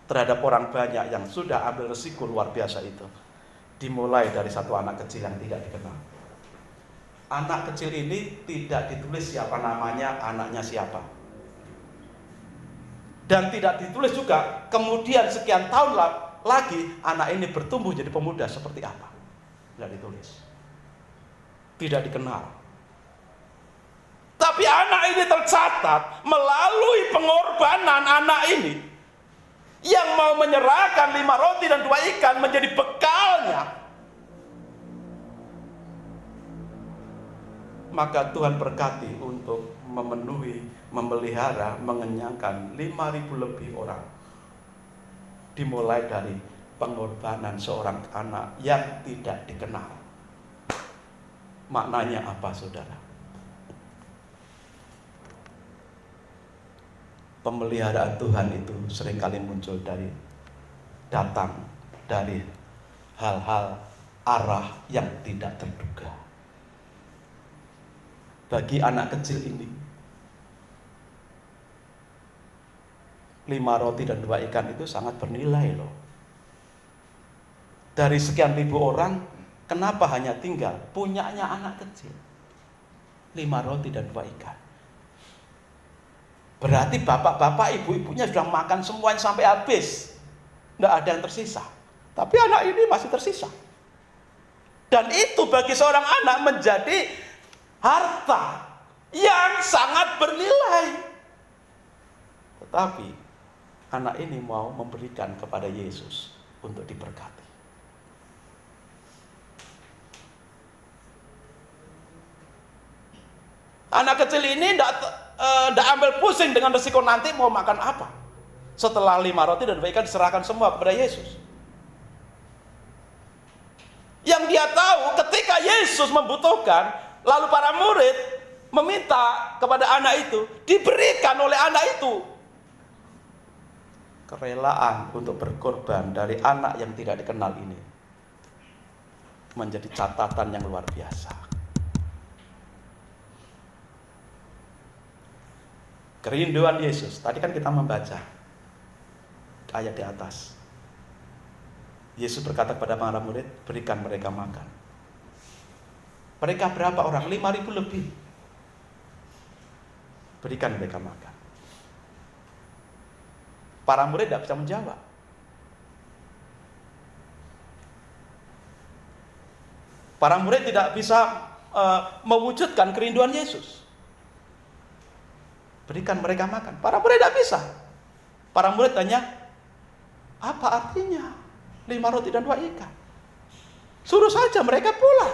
terhadap orang banyak yang sudah ambil resiko luar biasa itu, dimulai dari satu anak kecil yang tidak dikenal. Anak kecil ini tidak ditulis siapa namanya, anaknya siapa, dan tidak ditulis juga kemudian sekian tahun lagi anak ini bertumbuh jadi pemuda seperti apa. Tidak ditulis, tidak dikenal. Tapi anak ini tercatat melalui pengorbanan anak ini yang mau menyerahkan 5 roti dan 2 ikan menjadi bekalnya. Maka Tuhan berkati untuk memenuhi, memelihara, mengenyangkan 5.000 lebih orang. Dimulai dari pengorbanan seorang anak yang tidak dikenal. Maknanya apa, saudara? Pemeliharaan Tuhan itu seringkali muncul datang dari hal-hal arah yang tidak terduga. Bagi anak kecil ini, 5 roti dan 2 ikan itu sangat bernilai loh. Dari sekian ribu orang, kenapa hanya tinggal punyanya anak kecil 5 roti dan 2 ikan? Berarti bapak-bapak, ibu-ibunya sudah makan semuanya sampai habis. Tidak ada yang tersisa. Tapi anak ini masih tersisa. Dan itu bagi seorang anak menjadi harta yang sangat bernilai. Tetapi anak ini mau memberikan kepada Yesus untuk diberkati. Anak kecil ini tidak ambil pusing dengan resiko nanti mau makan apa. Setelah 5 roti dan 2 ikan diserahkan semua kepada Yesus. Yang dia tahu ketika Yesus membutuhkan, lalu para murid meminta kepada anak itu, diberikan oleh anak itu. Kerelaan untuk berkorban dari anak yang tidak dikenal ini menjadi catatan yang luar biasa. Kerinduan Yesus, tadi kan kita membaca ayat di atas. Yesus berkata kepada para murid, berikan mereka makan. Mereka berapa orang? 5.000 lebih. Berikan mereka makan. Para murid tidak bisa menjawab. Para murid tidak bisa mewujudkan kerinduan Yesus. Berikan mereka makan. Para murid tidak bisa. Para murid tanya, apa artinya 5 roti dan 2 ikan? Suruh saja mereka pulang.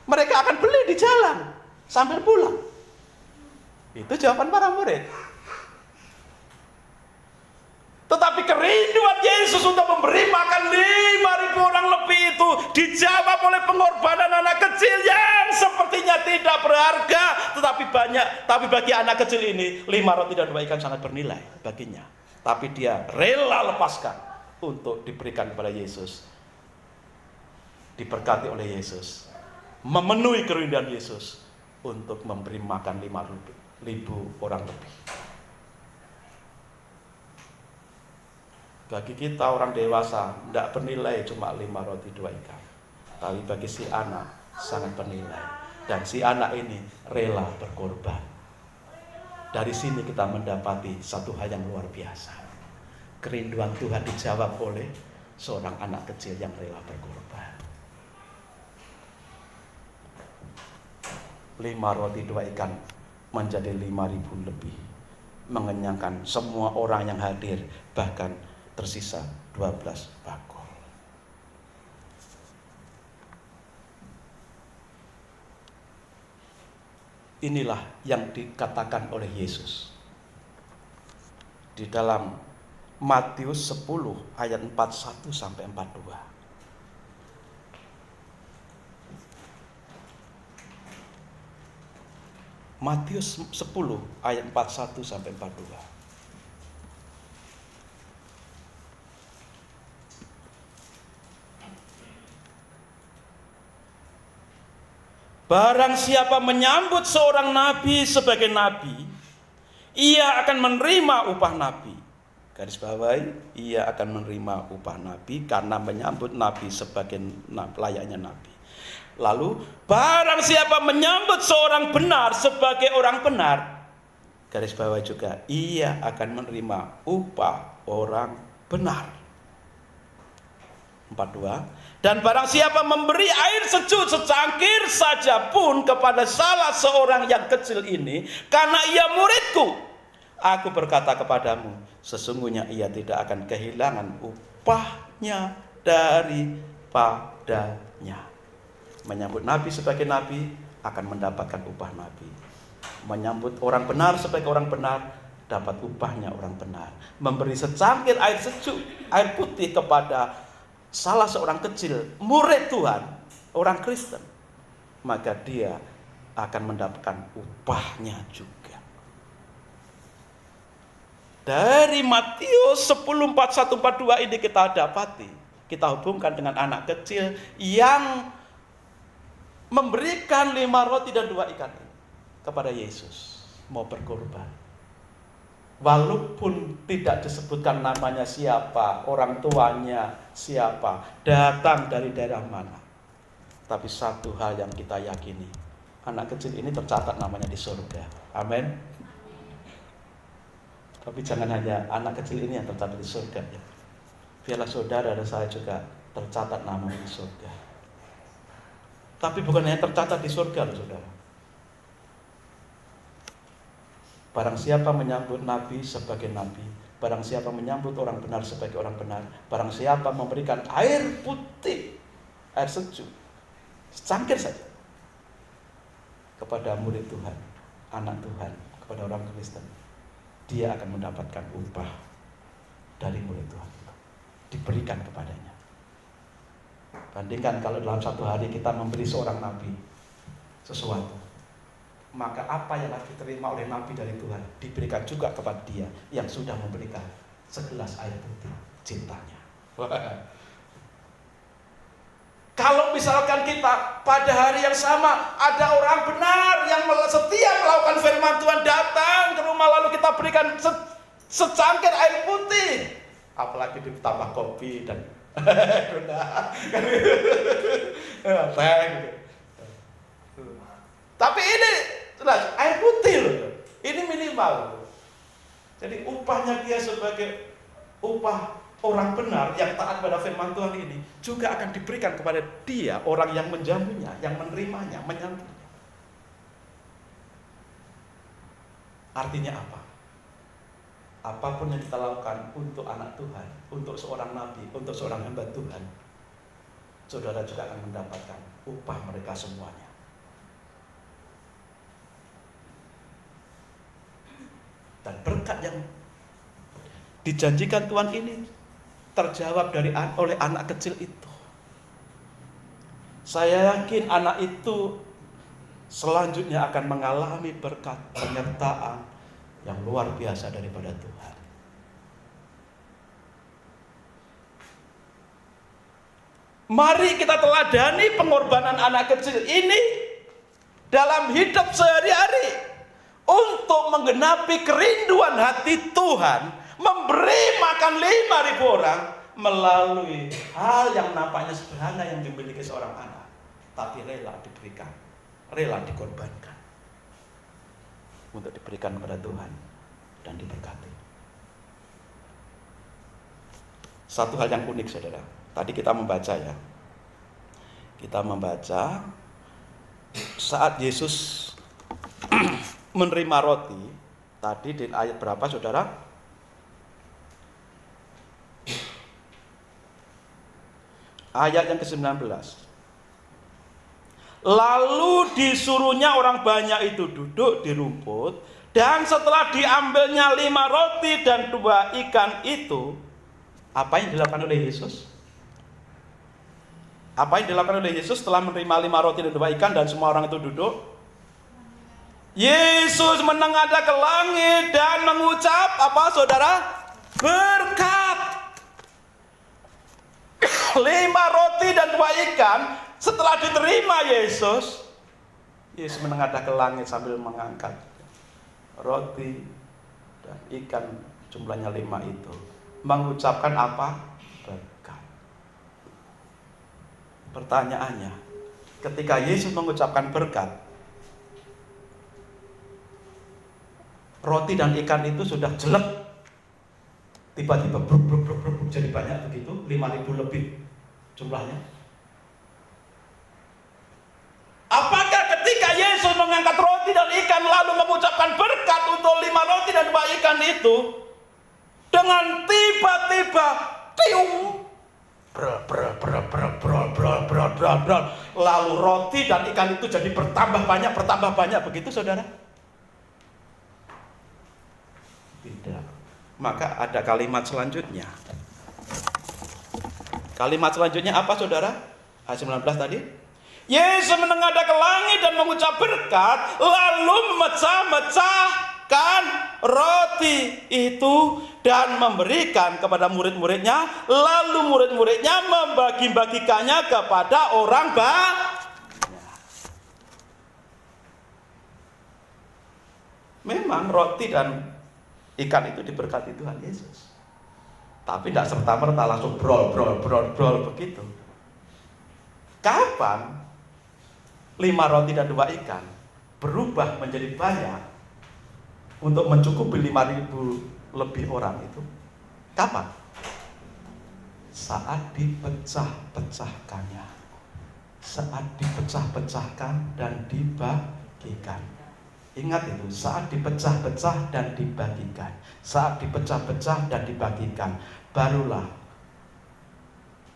Mereka akan beli di jalan sambil pulang. Itu jawaban para murid. Tetapi kerinduan Yesus untuk memberi makan 5.000 orang lebih itu dijawab oleh pengorbanan anak kecil yang sepertinya tidak berharga, tetapi banyak. Tapi bagi anak kecil ini 5 roti dan 2 ikan sangat bernilai baginya. Tapi dia rela lepaskan untuk diberikan kepada Yesus. Diberkati oleh Yesus, memenuhi kerinduan Yesus untuk memberi makan 5.000 orang lebih. Bagi kita orang dewasa tidak bernilai cuma 5 roti 2 ikan. Tapi bagi si anak sangat bernilai. Dan si anak ini rela berkorban. Dari sini kita mendapati satu hal yang luar biasa. Kerinduan Tuhan dijawab oleh seorang anak kecil yang rela berkorban. 5 roti 2 ikan menjadi 5.000 lebih. Mengenyangkan semua orang yang hadir, bahkan tersisa 12 bakul. Inilah yang dikatakan oleh Yesus di dalam Matius 10 ayat 41 sampai 42. Matius 10 ayat 41 sampai 42. Barang siapa menyambut seorang nabi sebagai nabi, ia akan menerima upah nabi. Garis bawahi, ia akan menerima upah nabi karena menyambut nabi sebagai layaknya nabi. Lalu, barang siapa menyambut seorang benar sebagai orang benar, garis bawah juga, ia akan menerima upah orang benar. 42. Dan barang siapa memberi air sejuk secangkir saja pun kepada salah seorang yang kecil ini, karena ia muridku, aku berkata kepadamu, sesungguhnya ia tidak akan kehilangan upahnya daripadanya. Menyambut nabi sebagai nabi akan mendapatkan upah nabi. Menyambut orang benar sebagai orang benar, dapat upahnya orang benar. Memberi secangkir air sejuk, air putih kepada salah seorang kecil, murid Tuhan, orang Kristen, maka dia akan mendapatkan upahnya juga. Dari Matius 10:41-42 ini kita dapati, kita hubungkan dengan anak kecil yang memberikan 5 roti dan 2 ikan kepada Yesus, mau berkorban. Walaupun tidak disebutkan namanya siapa, orang tuanya siapa, datang dari daerah mana, tapi satu hal yang kita yakini, anak kecil ini tercatat namanya di surga. Amin. Tapi jangan hanya anak kecil ini yang tercatat di surga ya. Biarlah saudara dan saya juga tercatat namanya di surga. Tapi bukan hanya tercatat di surga loh saudara. Barang siapa menyambut nabi sebagai nabi, barang siapa menyambut orang benar sebagai orang benar, barang siapa memberikan air putih, air sejuk, secangkir saja kepada murid Tuhan, anak Tuhan, kepada orang Kristen, dia akan mendapatkan upah dari murid Tuhan, diberikan kepadanya. Bandingkan kalau dalam satu hari kita memberi seorang nabi sesuatu, maka apa yang harus diterima oleh nabi dari Tuhan diberikan juga kepada dia yang sudah memberikan segelas air putih cintanya. Kalau misalkan kita pada hari yang sama ada orang benar yang setia melakukan firman Tuhan, datang ke rumah lalu kita berikan secangkir air putih, apalagi ditambah kopi dan tapi ini jelas air putih loh, ini minimal. Jadi upahnya dia sebagai upah orang benar yang taat pada firman Tuhan ini juga akan diberikan kepada dia, orang yang menjamunya, yang menerimanya, menyambutnya. Artinya apa? Apapun yang kita lakukan untuk anak Tuhan, untuk seorang nabi, untuk seorang hamba Tuhan, saudara juga akan mendapatkan upah mereka semuanya. Dan berkat yang dijanjikan Tuhan ini terjawab oleh anak kecil itu. Saya yakin anak itu selanjutnya akan mengalami berkat penyertaan yang luar biasa daripada Tuhan. Mari kita teladani pengorbanan anak kecil ini dalam hidup sehari-hari untuk menggenapi kerinduan hati Tuhan, memberi makan 5.000 orang melalui hal yang nampaknya sederhana yang dimiliki seorang anak, tapi rela diberikan, rela dikorbankan untuk diberikan kepada Tuhan dan diberkati. Satu hal yang unik saudara, tadi kita membaca ya, kita membaca saat Yesus menerima roti, tadi di ayat berapa saudara? Ayat yang ke-19. Lalu disuruhnya orang banyak itu duduk di rumput, dan setelah diambilnya 5 roti dan 2 ikan itu, apa yang dilakukan oleh Yesus? Apa yang dilakukan oleh Yesus setelah menerima 5 roti dan 2 ikan dan semua orang itu duduk? Yesus menengadah ke langit dan mengucap apa saudara? Berkat. 5 roti dan 2 ikan. Setelah diterima Yesus menengadah ke langit sambil mengangkat roti dan ikan, jumlahnya 5 itu, mengucapkan apa? Berkat. Pertanyaannya, ketika Yesus mengucapkan berkat, roti dan ikan itu sudah jelek, tiba-tiba bruk jadi banyak begitu, 5.000 lebih jumlahnya. Apakah ketika Yesus mengangkat roti dan ikan lalu mengucapkan berkat untuk 5 roti dan 2 ikan itu, dengan tiba-tiba tiung, lalu roti dan ikan itu jadi bertambah banyak begitu saudara? Tidak. Maka ada kalimat selanjutnya. Kalimat selanjutnya apa saudara? Ayat 19 tadi. Yesus menengadah ke langit dan mengucap berkat, lalu memecah-mecahkan roti itu dan memberikan kepada murid-muridnya, lalu murid-muridnya membagi-bagikannya kepada orang banyak. Memang roti dan ikan itu diberkati Tuhan Yesus, tapi tidak serta-merta langsung brol begitu. Kapan 5 roti dan 2 ikan berubah menjadi banyak untuk mencukupi 5.000 lebih orang itu? Kapan? Saat dipecah-pecahkannya. Saat dipecah-pecahkan dan dibagikan. Ingat itu, saat dipecah-pecah dan dibagikan. Saat dipecah-pecah dan dibagikan, barulah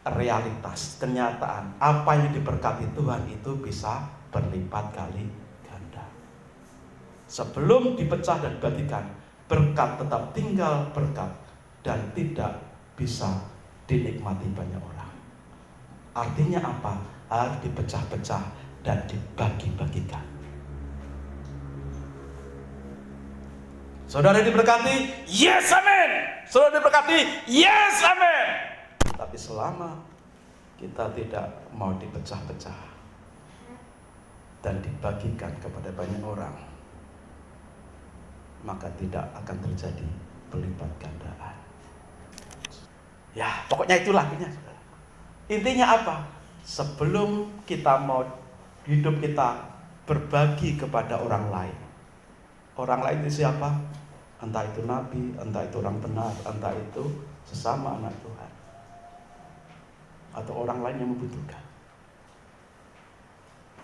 realitas, kenyataan apa yang diberkati Tuhan itu bisa berlipat kali ganda. Sebelum dipecah dan dibagikan, berkat tetap tinggal berkat dan tidak bisa dinikmati banyak orang. Artinya apa? Harus dipecah-pecah dan dibagi-bagikan. Saudara diberkati? Yes, amin. Saudara diberkati? Yes, amin. Tapi selama kita tidak mau dipecah-pecah dan dibagikan kepada banyak orang, maka tidak akan terjadi berlipat gandaan. Ya, pokoknya itulah intinya apa? Sebelum kita mau hidup kita berbagi kepada orang lain. Orang lain itu siapa? Entah itu nabi, entah itu orang benar, entah itu sesama anak Tuhan, atau orang lain yang membutuhkan,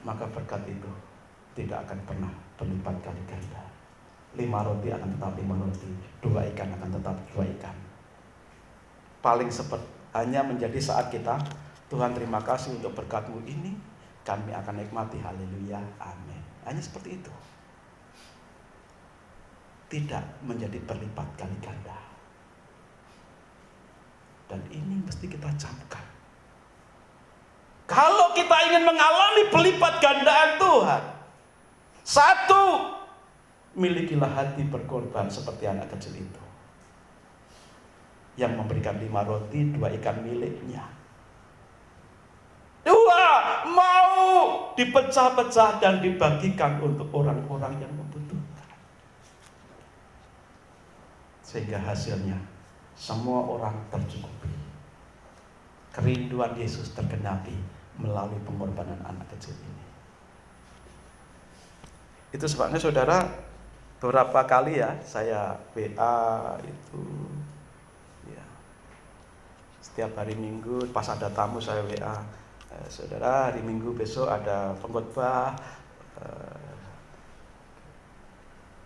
maka berkat itu tidak akan pernah berlipat kali ganda. 5 roti akan tetap 5 roti, 2 ikan akan tetap 2 ikan. Paling cepat hanya menjadi saat kita, Tuhan terima kasih untuk berkat-Mu ini, kami akan nikmati, haleluya, amin. Hanya seperti itu. Tidak menjadi berlipat kali ganda. Dan ini mesti kita camkan. Kalau kita ingin mengalami berlipat gandaan Tuhan, 1, milikilah hati berkorban seperti anak kecil itu, yang memberikan 5 roti, 2 ikan miliknya. 2, mau dipecah-pecah dan dibagikan untuk orang-orang yang membutuhkan. Sehingga hasilnya semua orang tercukupi. Kerinduan Yesus tergenapi melalui pengorbanan anak kecil ini. Itu sebabnya saudara, beberapa kali ya saya WA itu ya, setiap hari Minggu pas ada tamu saya WA, saudara hari Minggu besok ada pengkhotbah,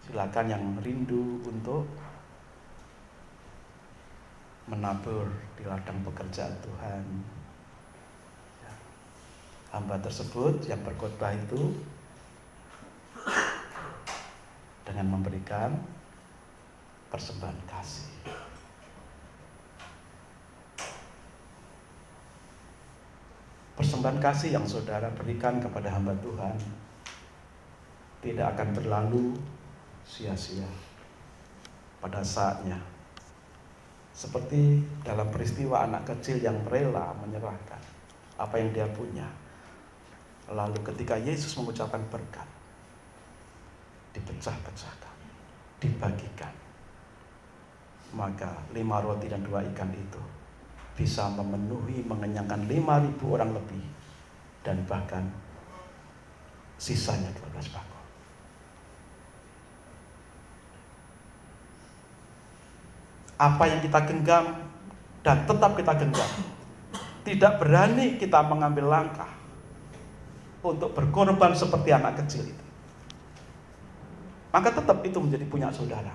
silakan yang rindu untuk menabur di ladang pekerjaan Tuhan. Ya. Hamba tersebut yang berkhotbah itu dengan memberikan persembahan kasih. Persembahan kasih yang saudara berikan kepada hamba Tuhan tidak akan berlalu sia-sia pada saatnya. Seperti dalam peristiwa anak kecil yang rela menyerahkan apa yang dia punya. Lalu ketika Yesus mengucapkan berkat, dipecah-pecahkan, dibagikan. Maka 5 roti dan 2 ikan itu bisa memenuhi, mengenyangkan 5.000 orang lebih. Dan bahkan sisanya 12 bakul. Apa yang kita genggam dan tetap kita genggam, tidak berani kita mengambil langkah untuk berkorban seperti anak kecil itu, maka tetap itu menjadi punya saudara,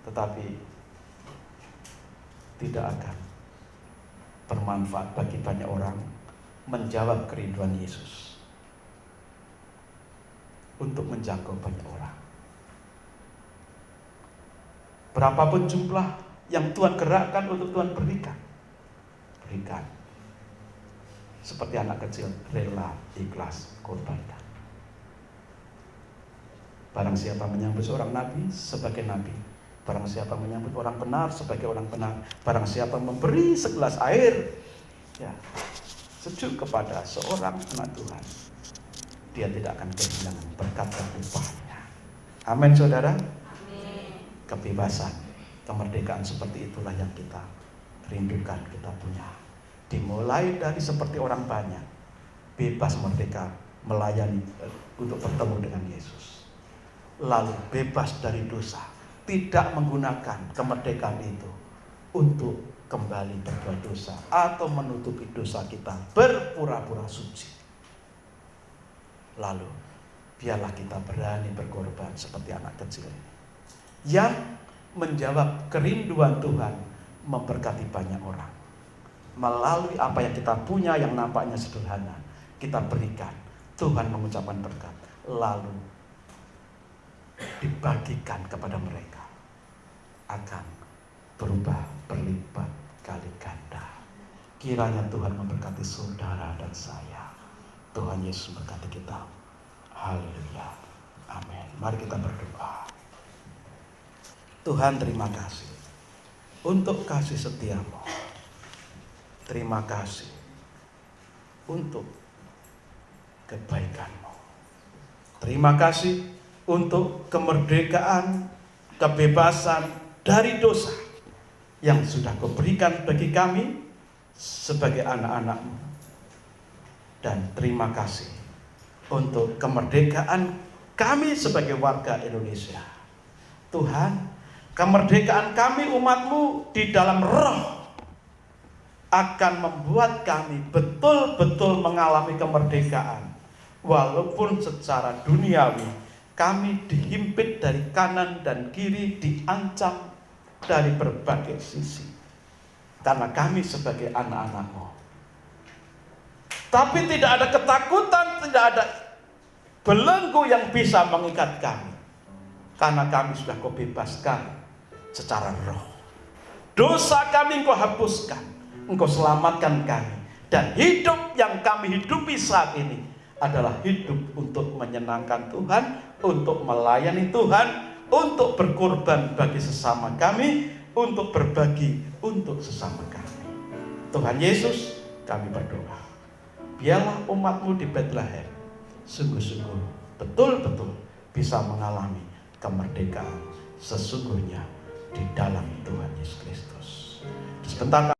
tetapi tidak akan bermanfaat bagi banyak orang menjawab kerinduan Yesus untuk menjangkau banyak orang. Berapapun jumlah yang Tuhan gerakkan untuk Tuhan berikan. Seperti anak kecil, rela, ikhlas, korbankan. Barang siapa menyambut seorang nabi sebagai nabi, barang siapa menyambut orang benar sebagai orang benar, barang siapa memberi segelas air sejuk kepada seorang anak Tuhan, dia tidak akan kehilangan berkat dan upahnya. Amin, saudara. Kebebasan, kemerdekaan seperti itulah yang kita rindukan, kita punya. Dimulai dari seperti orang banyak, bebas merdeka melayani untuk bertemu dengan Yesus. Lalu bebas dari dosa, tidak menggunakan kemerdekaan itu untuk kembali berbuat dosa atau menutupi dosa kita, berpura-pura suci. Lalu biarlah kita berani berkorban seperti anak kecil ini, yang menjawab kerinduan Tuhan memberkati banyak orang. Melalui apa yang kita punya yang nampaknya sederhana, kita berikan. Tuhan mengucapkan berkat, lalu dibagikan kepada mereka, akan berubah berlipat kali ganda. Kiranya Tuhan memberkati saudara dan saya. Tuhan Yesus memberkati kita. Haleluya. Amin. Mari kita berdoa. Tuhan, terima kasih untuk kasih setia-Mu. Terima kasih untuk kebaikan-Mu. Terima kasih untuk kemerdekaan, kebebasan dari dosa yang sudah Kau berikan bagi kami sebagai anak-anak-Mu. Dan terima kasih untuk kemerdekaan kami sebagai warga Indonesia. Tuhan, kemerdekaan kami umat-Mu di dalam roh akan membuat kami betul-betul mengalami kemerdekaan. Walaupun secara duniawi kami dihimpit dari kanan dan kiri, diancam dari berbagai sisi. Karena kami sebagai anak-anak-Mu. Tapi tidak ada ketakutan, tidak ada belenggu yang bisa mengikat kami. Karena kami sudah Kau bebaskan secara roh. Dosa kami Engkau hapuskan, Engkau selamatkan kami. Dan hidup yang kami hidupi saat ini adalah hidup untuk menyenangkan Tuhan, untuk melayani Tuhan, untuk berkorban bagi sesama kami, untuk berbagi untuk sesama kami. Tuhan Yesus, kami berdoa, biarlah umat-Mu di Bethlehem sungguh-sungguh betul-betul bisa mengalami kemerdekaan sesungguhnya di dalam Tuhan Yesus Kristus. Sebentar